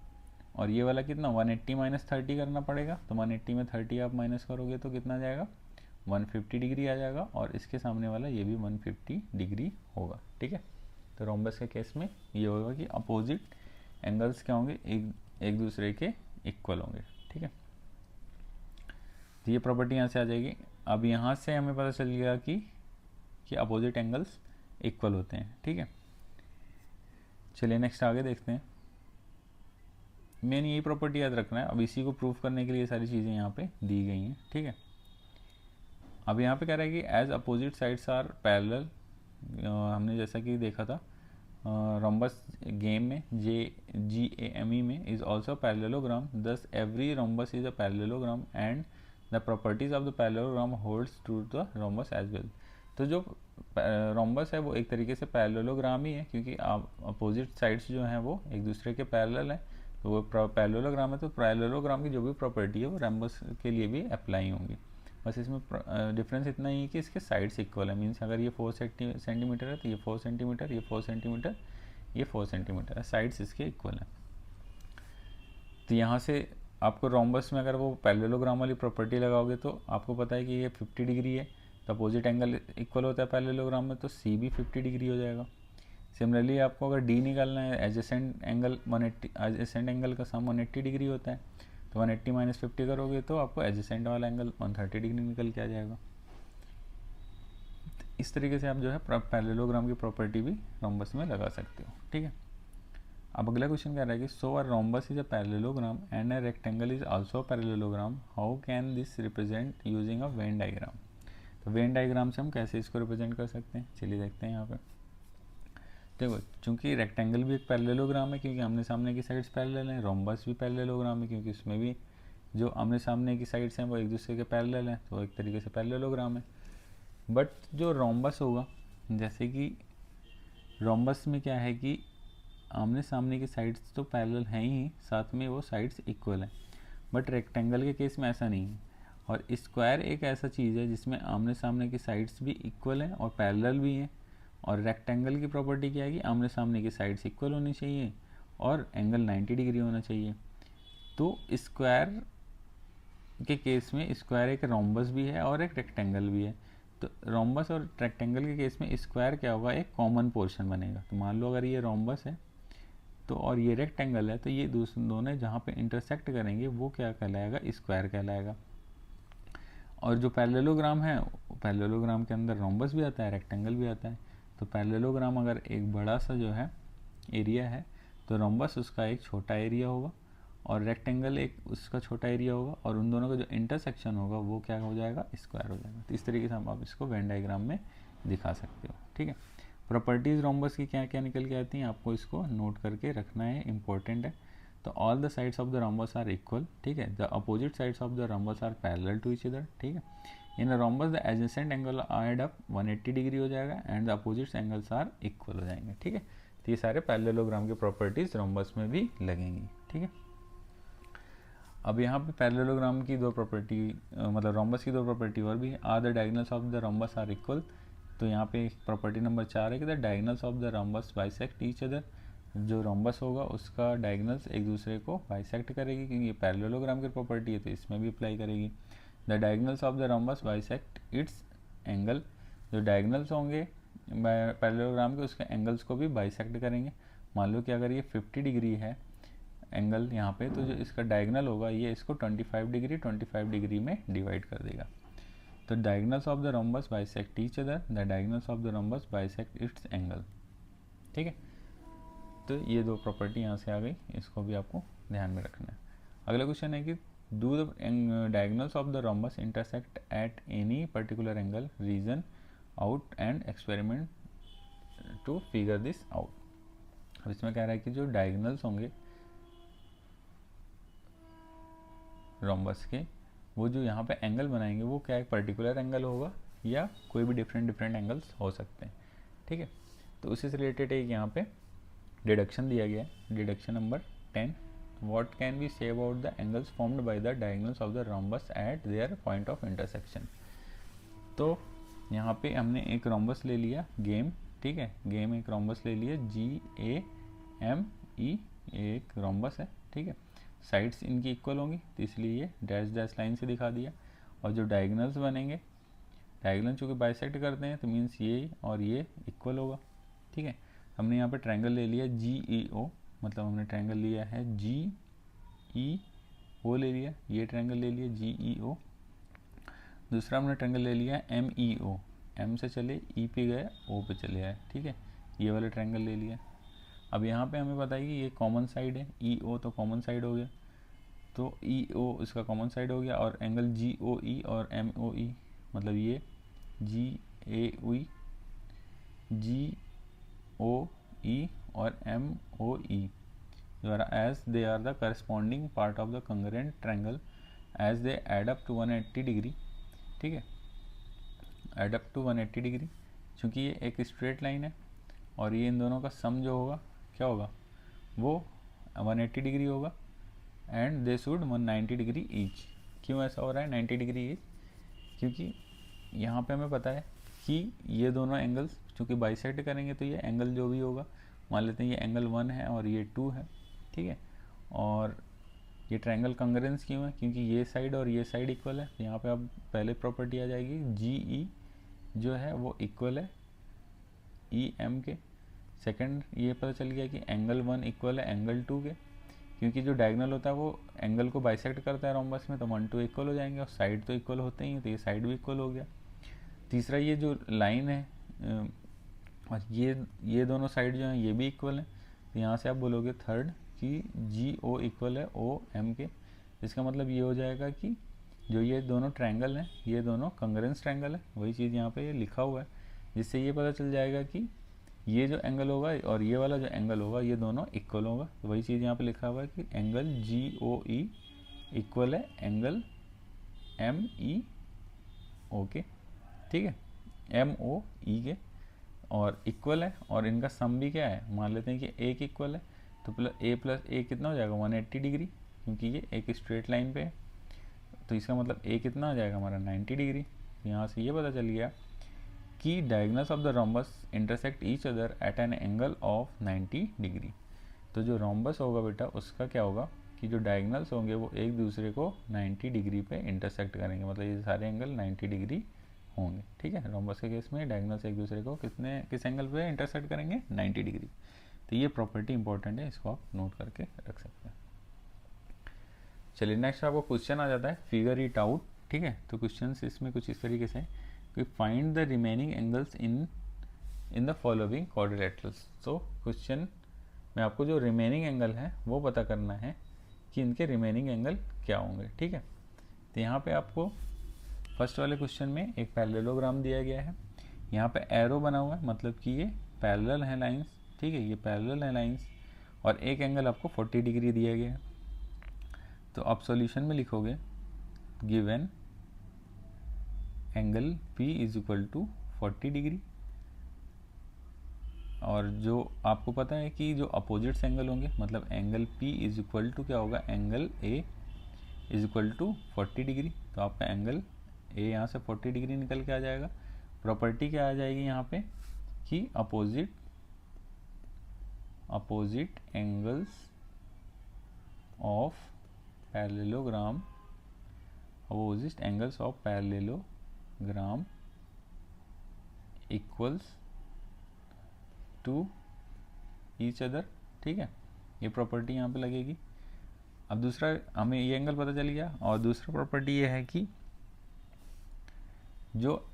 और ये वाला कितना 180 - 30 करना पड़ेगा, तो 180 में 30 आप माइनस करोगे तो कितना जाएगा 150 डिग्री आ जाएगा, और इसके सामने वाला ये भी 150 डिग्री होगा, ठीक है। तो रोम्बस के केस में ये होगा कि अपोजिट एंगल्स क्या होंगे, एक दूसरे के इक्वल होंगे, ठीक है। तो ये प्रॉपर्टी यहाँ से आ जाएगी। अब यहाँ से हमें पता चल गया कि अपोजिट एंगल्स इक्वल होते हैं, ठीक है। चलिए नेक्स्ट आगे देखते हैं। मेन यही प्रॉपर्टी याद रखना है। अब इसी को प्रूफ करने के लिए सारी चीज़ें यहाँ पे दी गई हैं, ठीक है। अब यहाँ पे कह रहा है कि as opposite sides are parallel, हमने जैसा कि देखा था रोम्बस गेम में GAME में is also parallelogram, thus every rhombus is a parallelogram and the properties of the parallelogram holds true the rhombus as well. तो जो रोम्बस है वो एक तरीके से पैरेललोग्राम ही है, क्योंकि अपोजिट साइड्स जो हैं वो एक दूसरे के पैरेलल हैं, तो वो पैरेललोग्राम है। तो पैरेललोग्राम की जो भी प्रॉपर्टी है वो रोम्बस के लिए भी अप्लाई होंगी। बस इसमें डिफरेंस इतना ही है कि इसके साइड्स इक्वल है। मीन्स अगर ये 4 सेंटीमीटर है तो ये 4 सेंटीमीटर, ये 4 सेंटीमीटर, ये 4 सेंटीमीटर है, साइड्स इसके इक्वल हैं। तो यहाँ से आपको रोम्बस में अगर वो पैरेललोग्राम वाली प्रॉपर्टी लगाओगे तो आपको पता है कि ये 50 डिग्री है, तो अपोजिट एंगल इक्वल होता है पैरेललोग्राम में, तो C भी 50 डिग्री हो जाएगा। सिमिलरली आपको अगर D निकालना है, एडजेसेंट एंगल 180, एडजेसेंट एंगल का सम 180 डिग्री होता है, तो 180 - 50 करोगे तो आपको एडजेसेंट वाला एंगल 130 डिग्री निकल के आ जाएगा। इस तरीके से आप जो है पैरेललोग्राम की प्रॉपर्टी भी रोम्बस में लगा सकते हो, ठीक है। अब अगला क्वेश्चन कह रहा है कि so a rhombus is a parallelogram and a rectangle is also a parallelogram, how can this represent using a Venn diagram. तो वेन डायग्राम से हम कैसे इसको रिप्रेजेंट कर सकते हैं, चलिए देखते हैं यहाँ पे। देखो, चूंकि रेक्टेंगल भी एक पैरेललोग्राम है क्योंकि आमने सामने की साइड्स पैरेलल हैं, रोम्बस भी पैरेललोग्राम है क्योंकि इसमें भी जो आमने सामने की साइड्स हैं वो एक दूसरे के पैरेलल हैं, तो एक तरीके से पैरेललोग्राम है। बट जो रोम्बस होगा, जैसे कि रोम्बस में क्या है कि आमने सामने की साइड्स तो पैरेलल हैं ही, साथ में वो साइड्स इक्वल हैं। बट रेक्टेंगल के केस में ऐसा नहीं है। और स्क्वायर एक ऐसा चीज़ है जिसमें आमने सामने की साइड्स भी इक्वल हैं और पैरेलल भी हैं। और रेक्टेंगल की प्रॉपर्टी क्या है कि आमने सामने की साइड्स इक्वल होनी चाहिए और एंगल 90 डिग्री होना चाहिए। तो स्क्वायर के केस में स्क्वायर एक रोम्बस भी है और एक रेक्टेंगल भी है। तो रोम्बस और रेक्टेंगल के केस में स्क्वायर क्या होगा, एक कॉमन पोर्शन बनेगा। तो मान लो अगर ये रोम्बस है तो और ये रेक्टेंगल है, तो ये दोनों जहाँ पे इंटरसेक्ट करेंगे वो क्या कहलाएगा, स्क्वायर कहलाएगा। और जो पैरेललोग्राम है, पैरेललोग्राम के अंदर रोम्बस भी आता है, रेक्टेंगल भी आता है। तो पैरेललोग्राम अगर एक बड़ा सा जो है एरिया है तो रोम्बस उसका एक छोटा एरिया होगा और रेक्टेंगल एक उसका छोटा एरिया होगा, और उन दोनों का जो इंटरसेक्शन होगा वो क्या हो जाएगा, स्क्वायर हो जाएगा। तो इस तरीके से हम आप इसको वेन डायग्राम में दिखा सकते हो, ठीक है। प्रॉपर्टीज़ रोम्बस की क्या क्या निकल के आती हैं, आपको इसको नोट करके रखना है, इंपॉर्टेंट है। तो all the sides of the rhombus are equal, ठीक है। The opposite sides of the rhombus are parallel to each other, ठीक है। In a rhombus the adjacent angle add up 180 degree हो जाएगा and the opposite angles are equal हो जाएंगे, ठीक है। तो ये सारे पैरेललोग्राम की प्रॉपर्टीज रोम्बस में भी लगेंगी, ठीक है। अब यहाँ पे पैरेललोग्राम की दो प्रॉपर्टी, मतलब रोम्बस की दो प्रॉपर्टी और भी है। Are the diagonals of the rhombus are equal. तो यहाँ पे प्रॉपर्टी नंबर 4 है कि the diagonals of the rhombus bisect each other. जो रोम्बस होगा उसका डायगोनल्स एक दूसरे को बाइसेक्ट करेगी, क्योंकि ये पैरेललोग्राम की प्रॉपर्टी है तो इसमें भी अप्लाई करेगी। The diagonals of the rhombus bisect it's angle. जो डायगोनल्स होंगे पैरेललोग्राम के, उसके एंगल्स को भी बाइसेक्ट करेंगे। मान लो कि अगर ये 50 डिग्री है एंगल यहाँ पे, तो जो इसका डायगोनल होगा ये इसको 25 डिग्री में डिवाइड कर देगा। तो diagonals of the rhombus bisect each other, the diagonals of the rhombus bisect it's angle, ठीक है। तो ये दो प्रॉपर्टी यहाँ से आ गई, इसको भी आपको ध्यान में रखना है। अगला क्वेश्चन है कि do the diagonals of the rhombus intersect at any particular angle, reason out and experiment to figure this out. अब इसमें कह रहा है कि जो डायगोनल्स होंगे रोम्बस के, वो जो यहाँ पे एंगल बनाएंगे वो क्या एक पर्टिकुलर एंगल होगा या कोई भी डिफरेंट एंगल्स हो सकते हैं, ठीक है। तो उसी से रिलेटेड एक यहाँ पे डिडक्शन दिया गया है, deduction number 10। What can we say about the angles formed by the diagonals of the rhombus at their point of intersection. तो यहाँ पे हमने एक रोम्बस ले लिया गेम, ठीक है। गेम एक रोम्बस ले लिया GAME, एक रोम्बस है, ठीक है। साइड्स इनकी इक्वल होंगी तो इसलिए ये डैश डैश लाइन से दिखा दिया। और जो डायगोनल्स बनेंगे, डायगोनल चूँकि बाइसेक्ट करते हैं तो मीन्स ये और ये इक्वल होगा, ठीक है। हमने यहाँ पे ट्रायंगल ले लिया GEO, मतलब हमने ट्रायंगल लिया है GEO ले लिया, ये ट्रायंगल ले लिया GEO। दूसरा हमने ट्रायंगल ले लिया MEO, M से चले E पे गए, O पे चले आए, ठीक है। ये वाला ट्रायंगल ले लिया। अब यहाँ पे हमें पता है कि ये कॉमन साइड है, EO तो कॉमन साइड हो गया, तो EO इसका कॉमन साइड हो गया। और एंगल GOE और MOE, मतलब ये GAOE, GOE और MOE as they are the corresponding part of the congruent triangle as they add up to 180 degree, ठीक है। एड अप टू 180 डिग्री, चूँकि ये एक स्ट्रेट लाइन है और ये इन दोनों का सम जो होगा क्या होगा, वो 180 डिग्री होगा and they should 190 degree each. क्यों ऐसा हो रहा है 90 डिग्री ईच, क्योंकि यहाँ पे हमें पता है कि ये दोनों एंगल्स चूँकि बाइसेक्ट करेंगे तो ये एंगल जो भी होगा, मान लेते हैं ये एंगल 1 है और ये 2 है, ठीक है। और ये ट्रायंगल कंग्रेंस क्यों है, क्योंकि ये साइड और ये साइड इक्वल है। तो यहाँ पे अब पहले प्रॉपर्टी आ जाएगी GE जो है वो इक्वल है EM के। सेकंड ये पता चल गया कि एंगल 1 इक्वल है एंगल 2 के, क्योंकि जो डायगोनल होता है वो एंगल को बाइसेक्ट करता है रोम्बस में, तो 1 2 इक्वल हो जाएंगे और साइड तो इक्वल होते ही हैं, तो ये साइड भी इक्वल हो गया। तीसरा ये जो लाइन है और ये दोनों साइड जो हैं ये भी इक्वल है, तो यहाँ से आप बोलोगे थर्ड कि जी ओ इक्वल है ओ एम के। इसका मतलब ये हो जाएगा कि जो ये दोनों ट्रायंगल हैं ये दोनों कंग्रेंस ट्रायंगल है, वही चीज़ यहाँ पे ये लिखा हुआ है, जिससे ये पता चल जाएगा कि ये जो एंगल होगा और ये वाला जो एंगल होगा ये दोनों इक्वल होगा। तो वही चीज़ यहाँ पे लिखा हुआ है कि एंगल जी ओ ई इक्वल है एंगल एम ई ओ के, ठीक है, एम ओ ई के, और इक्वल है, और इनका सम भी क्या है, मान लेते हैं कि एक इक्वल है, तो प्लस ए कितना हो जाएगा 180 डिग्री, क्योंकि ये एक स्ट्रेट लाइन पे है, तो इसका मतलब ए कितना हो जाएगा हमारा 90 डिग्री। तो यहाँ से ये पता चल गया कि diagonals of the rhombus intersect each other at N angle of 90 degree. तो जो रोम्बस होगा बेटा उसका क्या होगा कि जो डायगोनल्स होंगे वो एक दूसरे को 90 डिग्री पे इंटरसेक्ट करेंगे, मतलब ये सारे एंगल 90 डिग्री होंगे, ठीक है। रोम्बस के केस में डायगोनल्स एक दूसरे को किस एंगल पे इंटरसेक्ट करेंगे 90 डिग्री। तो ये प्रॉपर्टी इंपॉर्टेंट है, इसको आप नोट करके रख सकते हैं। चलिए नेक्स्ट आपको क्वेश्चन आ जाता है फिगर इट आउट, ठीक है। तो क्वेश्चन इसमें कुछ इस तरीके से कि find the remaining angles in the following quadrilaterals. तो क्वेश्चन में आपको जो रिमेनिंग एंगल है वो पता करना है कि इनके रिमेनिंग एंगल क्या होंगे, ठीक है। तो यहाँ पे आपको फर्स्ट वाले क्वेश्चन में एक पैरेललोग्राम दिया गया है, यहाँ पे एरो बना हुआ है, मतलब कि ये पैरेलल है लाइंस, ठीक है, ये पैरेलल है लाइंस, और एक एंगल आपको 40 डिग्री दिया गया है। तो आप सॉल्यूशन में लिखोगे given angle P is equal to 40 degree, और जो आपको पता है कि जो अपोजिट्स एंगल होंगे, मतलब angle P is equal to क्या होगा, angle A is equal to 40 degree. तो आपका एंगल A यहाँ से 40 डिग्री निकल के आ जाएगा। प्रॉपर्टी क्या आ जाएगी यहाँ पे कि opposite angles of parallelogram, opposite angles of parallelogram equals to each other, ठीक है। ये प्रॉपर्टी यहाँ पे लगेगी। अब दूसरा हमें ये एंगल पता चल गया, और दूसरा प्रॉपर्टी ये है कि जो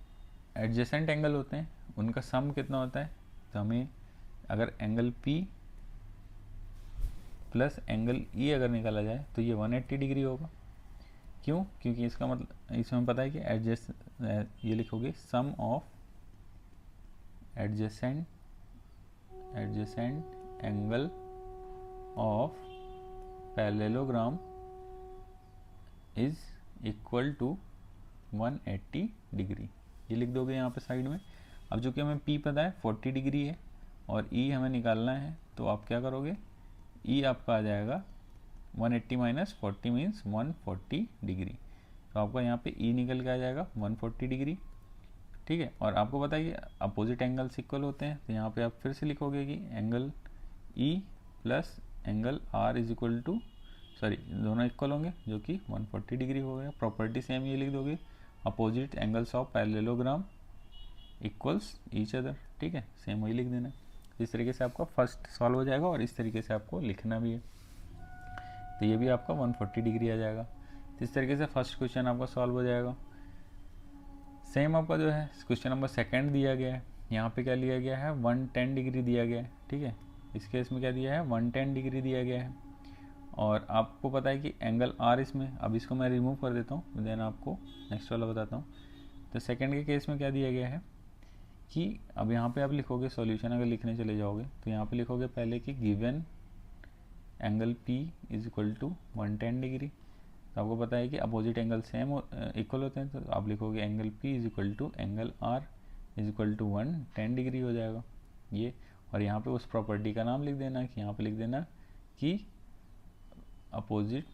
एडजेसेंट एंगल होते हैं उनका सम कितना होता है। तो हमें अगर angle P plus angle E अगर निकाला जाए तो ये 180 डिग्री होगा। क्यों? क्योंकि इसका मतलब इसमें पता है कि ये लिखोगे sum of adjacent angle of parallelogram is equal to 180 degree, ये लिख दोगे यहाँ पे साइड में। अब जो कि हमें P पता है 40 डिग्री है और E हमें निकालना है, तो आप क्या करोगे, E आपका आ जाएगा 180 माइनस 40 मीन्स 140 डिग्री। तो आपका यहाँ पे E निकल के आ जाएगा 140 डिग्री, ठीक है। और आपको पता है कि अपोजिट एंगल्स इक्वल होते हैं, तो यहाँ पे आप फिर से लिखोगे कि angle E plus angle R is equal to, sorry दोनों इक्वल होंगे जो कि 140 डिग्री हो गया। प्रॉपर्टी सेम ये लिख दोगे, opposite angles of parallelogram equals each other, ठीक है, सेम वही लिख देना। इस तरीके से आपका फर्स्ट सॉल्व हो जाएगा और इस तरीके से आपको लिखना भी है, तो ये भी आपका 140 डिग्री आ जाएगा। तो इस तरीके से फर्स्ट क्वेश्चन आपका सॉल्व हो जाएगा। सेम आपका जो है क्वेश्चन नंबर सेकंड दिया गया है, यहाँ पे क्या लिया गया है 110 डिग्री दिया गया है, ठीक है। इस केस में क्या दिया है 110 डिग्री दिया गया है, और आपको पता है कि एंगल R इसमें, अब इसको मैं रिमूव कर देता हूँ देन आपको नेक्स्ट वाला बताता हूँ। तो सेकंड के केस में क्या दिया गया है कि अब यहाँ पे आप लिखोगे सॉल्यूशन, अगर लिखने चले जाओगे तो यहाँ पे लिखोगे पहले कि given angle P is equal to 110 degree. तो आपको पता है कि अपोजिट एंगल सेम इक्वल होते हैं, तो आप लिखोगे angle P is equal to angle R is equal to 110 degree हो जाएगा ये। और यहाँ पे उस प्रॉपर्टी का नाम लिख देना, कि यहाँ पे लिख देना कि opposite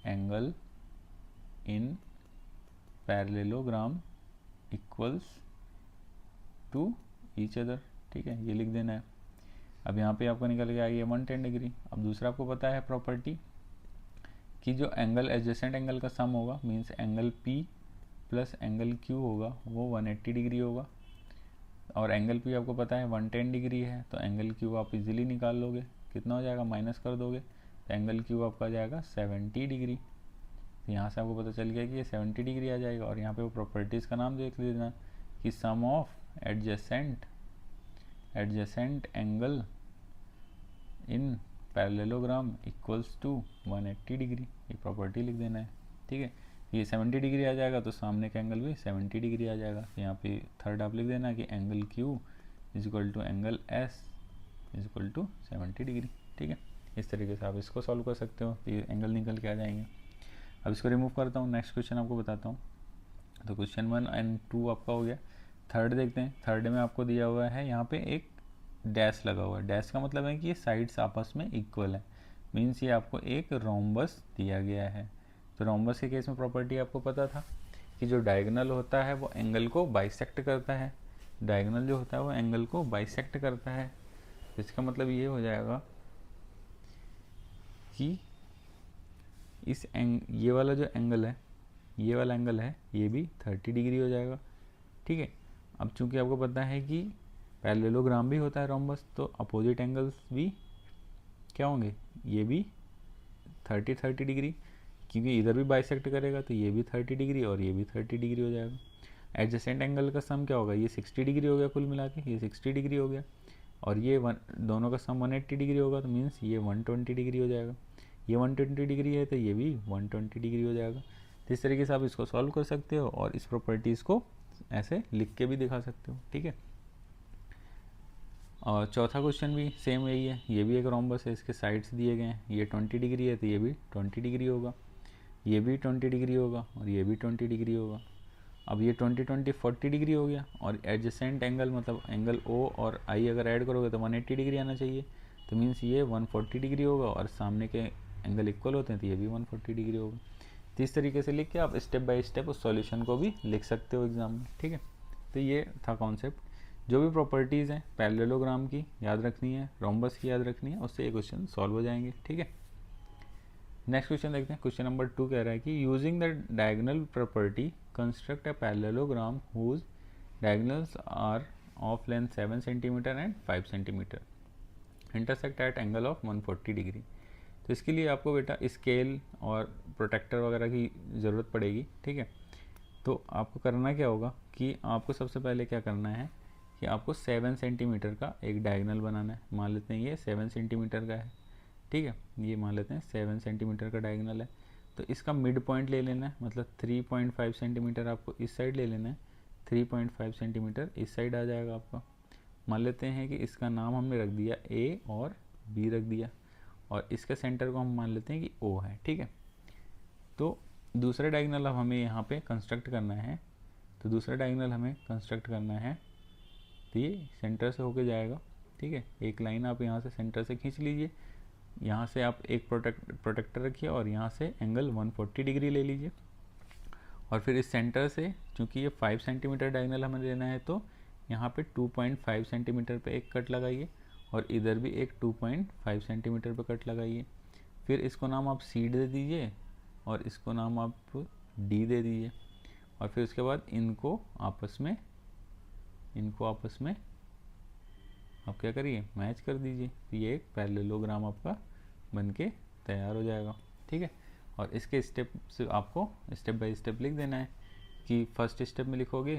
angle in parallelogram equals to each other, ठीक है, ये लिख देना है। अब यहाँ पे आपको निकल के आ गया 110 डिग्री। अब दूसरा आपको पता है प्रॉपर्टी कि जो एंगल एडजेसेंट एंगल का सम होगा, means angle P plus angle Q होगा वो 180 डिग्री होगा, और एंगल P आपको पता है 110 डिग्री है, तो एंगल Q आप इजीली निकाल लोगे, कितना हो जाएगा माइनस कर दोगे, तो एंगल Q आपका आ जाएगा 70 डिग्री, तो यहाँ से आपको पता चल गया कि ये 70 डिग्री आ जाएगा। और यहाँ पे वो प्रॉपर्टीज़ का नाम देख लेना कि sum of adjacent angle in parallelogram equals to 180 degree, ये प्रॉपर्टी लिख देना है। ठीक है, ये 70 डिग्री आ जाएगा तो सामने का एंगल भी 70 डिग्री आ जाएगा। तो यहाँ पे थर्ड आप लिख देना कि angle Q is equal to angle S is equal to 70 degree. ठीक है, इस तरीके से आप इसको सॉल्व कर सकते हो, तो ये एंगल निकल के आ जाएंगे। अब इसको रिमूव करता हूँ, नेक्स्ट क्वेश्चन आपको बताता हूँ। तो क्वेश्चन 1 और 2 आपका हो गया। थर्ड देखते हैं। थर्ड में आपको दिया हुआ है यहाँ पे एक डैश लगा हुआ है। डैश का मतलब है कि ये साइड्स आपस में इक्वल है, मीन्स ये आपको एक रोम्बस दिया गया है। तो रोम्बस के केस में प्रॉपर्टी आपको पता था कि जो डायगोनल होता है वो एंगल को बाइसेक्ट करता है। डायगोनल जो होता है वो एंगल को बाइसेक्ट करता है। इसका मतलब ये हो जाएगा कि ये वाला जो एंगल है, ये वाला एंगल है, ये भी 30 डिग्री हो जाएगा। ठीक है, अब चूंकि आपको पता है कि पैरेललोग्राम भी होता है रोम्बस, तो अपोजिट एंगल्स भी क्या होंगे, ये भी 30 डिग्री, क्योंकि इधर भी बाइसेक्ट करेगा तो ये भी 30 डिग्री और ये भी 30 डिग्री हो जाएगा। एडजेसेंट एंगल का सम क्या होगा, ये 60 डिग्री हो गया कुल मिला के, ये 60 डिग्री हो गया, और ये दोनों का सम 180 डिग्री होगा, तो मीन्स ये 120 डिग्री हो जाएगा। ये 120 डिग्री है तो ये भी 120 डिग्री हो जाएगा। तो इस तरीके से आप इसको सॉल्व कर सकते हो और इस प्रॉपर्टीज़ को ऐसे लिख के भी दिखा सकते हो। ठीक है, और चौथा क्वेश्चन भी सेम यही है। ये भी एक रोम्बस है, इसके साइड्स दिए गए हैं, ये 20 डिग्री है तो ये भी 20 डिग्री होगा, ये भी 20 डिग्री होगा और ये भी 20 डिग्री होगा। अब ये 20 40 डिग्री हो गया, और एडजेसेंट एंगल मतलब एंगल O और I अगर ऐड करोगे तो 180 डिग्री आना चाहिए, तो मीन्स ये 140 डिग्री होगा, और सामने के एंगल इक्वल होते हैं तो ये भी 140 डिग्री होगा। तो इस तरीके से लिख के आप स्टेप बाय स्टेप उस सॉल्यूशन को भी लिख सकते हो एग्जाम में। ठीक है, तो ये था कॉन्सेप्ट। जो भी प्रॉपर्टीज़ हैं पैरेललोग्राम की याद रखनी है, रोम्बस की याद रखनी है, उससे ये क्वेश्चन सॉल्व हो जाएंगे। ठीक है, नेक्स्ट क्वेश्चन देखते हैं। क्वेश्चन नंबर 2 कह रहा है कि using the diagonal property construct a parallelogram whose diagonals are of length 7 centimetre and 5 centimetre intersect at angle of 140 degree. तो इसके लिए आपको बेटा स्केल और प्रोटेक्टर वगैरह की ज़रूरत पड़ेगी। ठीक है, तो आपको करना क्या होगा कि आपको सबसे पहले क्या करना है कि आपको 7 सेंटीमीटर का एक डायगोनल बनाना है। मान लेते हैं ये 7 सेंटीमीटर का है। ठीक है, ये मान लेते हैं 7 सेंटीमीटर का डायगोनल है, तो इसका मिड पॉइंट ले लेना है, मतलब 3.5 सेंटीमीटर आपको इस साइड ले लेना है, 3.5 सेंटीमीटर इस साइड आ जाएगा आपका। मान लेते हैं कि इसका नाम हमने रख दिया A और B रख दिया, और इसके सेंटर को हम मान लेते हैं कि O है। ठीक है, तो दूसरा डायगोनल अब हमें यहाँ पे कंस्ट्रक्ट करना है। तो दूसरा डायगोनल हमें कंस्ट्रक्ट करना है, तो ये सेंटर से होके जाएगा। ठीक है, एक लाइन आप यहाँ से सेंटर से खींच लीजिए, यहाँ से आप एक प्रोटेक्टर रखिए और यहाँ से एंगल 140 डिग्री ले लीजिए, और फिर इस सेंटर से चूँकि ये 5 सेंटीमीटर डायगोनल हमें लेना है, तो यहाँ पे 2.5 सेंटीमीटर पे एक कट लगाइए, और इधर भी एक 2.5 सेंटीमीटर पे कट लगाइए। फिर इसको नाम आप C दे दीजिए और इसको नाम आप D दे दीजिए, और फिर उसके बाद इनको आपस में आप क्या करिए, मैच कर दीजिए। तो ये एक पैरेललोग्राम आपका बनके तैयार हो जाएगा। ठीक है, और इसके स्टेप से आपको स्टेप बाय स्टेप लिख देना है कि फर्स्ट स्टेप में लिखोगे,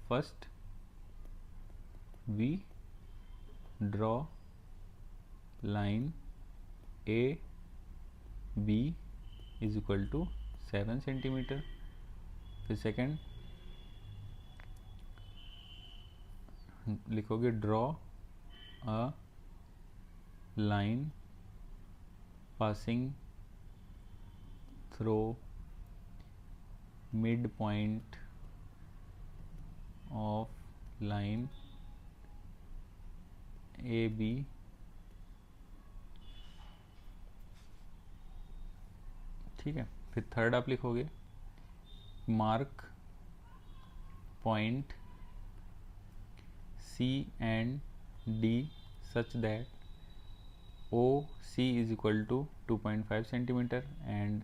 first we draw line AB is equal to 7 centimetre. फिर सेकेंड लिखोगे draw a line passing through midpoint of line AB ठीक है, फिर थर्ड आप लिखोगे mark point C and D such that OC is equal to 2.5 centimeter and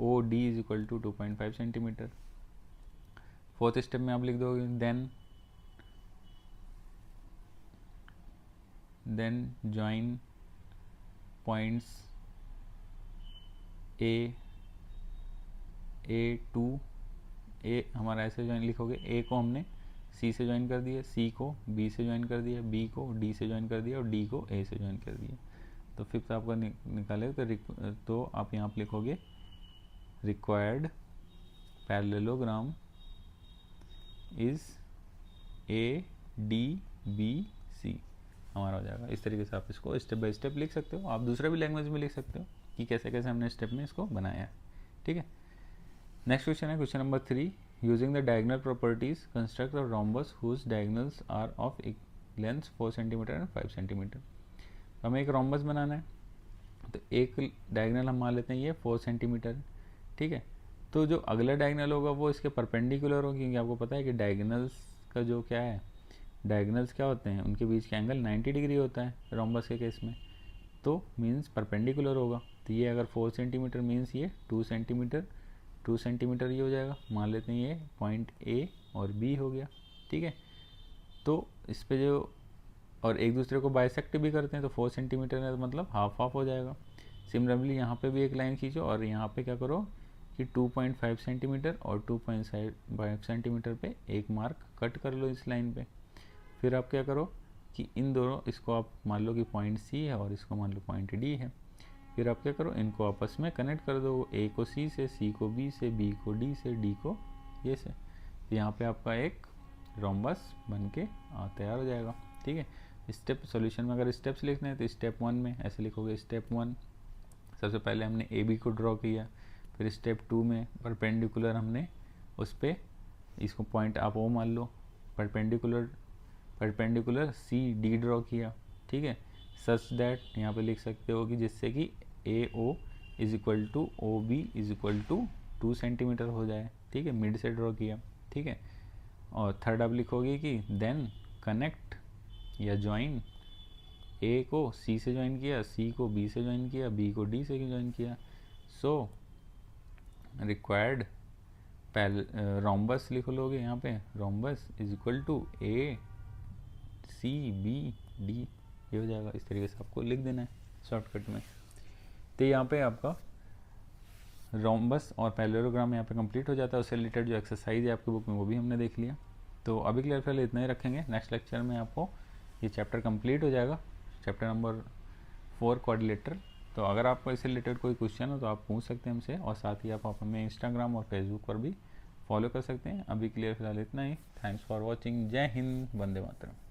OD is equal to 2.5 centimeter। Fourth step में आप लिख दोगे then join points A A2 A हमारा ऐसे ज्वाइन लिखोगे, ए को हमने सी से ज्वाइन कर दिया, सी को बी से ज्वाइन कर दिया, बी को डी से ज्वाइन कर दिया और डी को ए से ज्वाइन कर दिया। तो फिफ्थ आपका निकाले तो आप यहाँ पर लिखोगे required parallelogram is A D B C हमारा हो जाएगा। इस तरीके से आप इसको स्टेप बाय स्टेप लिख सकते हो। आप दूसरा भी लैंग्वेज में लिख सकते हो कि कैसे कैसे हमने स्टेप में इसको बनाया है। ठीक है, नेक्स्ट क्वेश्चन है question number 3। Using the diagonal properties construct a rhombus whose diagonals are of length 4 centimetre and 5 centimetre. हमें एक रोम्बस बनाना है, तो एक डायगोनल हम मान लेते हैं ये 4 सेंटीमीटर। ठीक है, तो जो अगला डायगोनल होगा वो इसके परपेंडिकुलर होगा, क्योंकि आपको पता है कि डायगोनल्स का जो क्या है, डायगोनल्स क्या होते हैं, उनके बीच का एंगल 90 डिग्री होता है रोम्बस के केस में, तो मीन्स परपेंडिकुलर होगा। तो ये अगर 4 सेंटीमीटर मीन्स ये 2 सेंटीमीटर, 2 सेंटीमीटर ये हो जाएगा। मान लेते हैं ये पॉइंट ए और बी हो गया। ठीक है, तो इस पे जो और एक दूसरे को बाइसेक्ट भी करते हैं, तो 4 सेंटीमीटर है मतलब हाफ हाफ हो जाएगा। सिमिलरली यहाँ पे भी एक लाइन खींचो और यहाँ पे क्या करो कि 2.5 सेंटीमीटर और 2.5 सेंटीमीटर पे एक मार्क कट कर लो इस लाइन पे। फिर आप क्या करो कि इन दोनों, इसको आप मान लो कि पॉइंट सी है और इसको मान लो पॉइंट डी है। फिर आप क्या करो, इनको आपस में कनेक्ट कर दो, ए को सी से, सी को बी से, बी को डी से, डी को ये से। तो यहाँ पे आपका एक रोम्बस बन के तैयार हो जाएगा। ठीक है, स्टेप सॉल्यूशन में अगर स्टेप्स लिखने हैं तो स्टेप 1 में ऐसे लिखोगे। स्टेप 1 सबसे पहले हमने ए बी को ड्रॉ किया। फिर स्टेप 2 में परपेंडिकुलर हमने उस पर इसको पॉइंट आप ओ मान लो, परपेंडिकुलर सी डी ड्रॉ किया। ठीक है, सच दैट यहाँ पे लिख सकते हो कि जिससे कि A O is equal to O B is equal to 2 centimetre हो जाए। ठीक है, मिड से ड्रॉ किया। ठीक है, और थर्ड आप लिखोगे कि देन कनेक्ट या ज्वाइन, ए को सी से ज्वाइन किया, सी को बी से ज्वाइन किया, बी को डी से ज्वाइन किया। सो रिक्वायर्ड रोम्बस लिख लोगे यहाँ पे, rhombus is equal to A C B D, ये हो जाएगा। इस तरीके से आपको लिख देना है शॉर्टकट में। तो यहाँ पे आपका रोम्बस और पैरेललोग्राम यहाँ पे कंप्लीट हो जाता है। उससे रिलेटेड जो एक्सरसाइज है आपकी बुक में वो भी हमने देख लिया। तो अभी के लिए फिलहाल इतना ही रखेंगे। नेक्स्ट लेक्चर में आपको ये चैप्टर कंप्लीट हो जाएगा, चैप्टर नंबर 4 क्वाड्रिलेटरल। तो अगर आपको इससे रिलेटेड कोई क्वेश्चन हो तो आप पूछ सकते हैं हमसे, और साथ ही आप हमें इंस्टाग्राम और फेसबुक पर भी फॉलो कर सकते हैं। अभी के लिए फिलहाल इतना ही। Thanks for watching. जय हिंद, वंदे मातरम।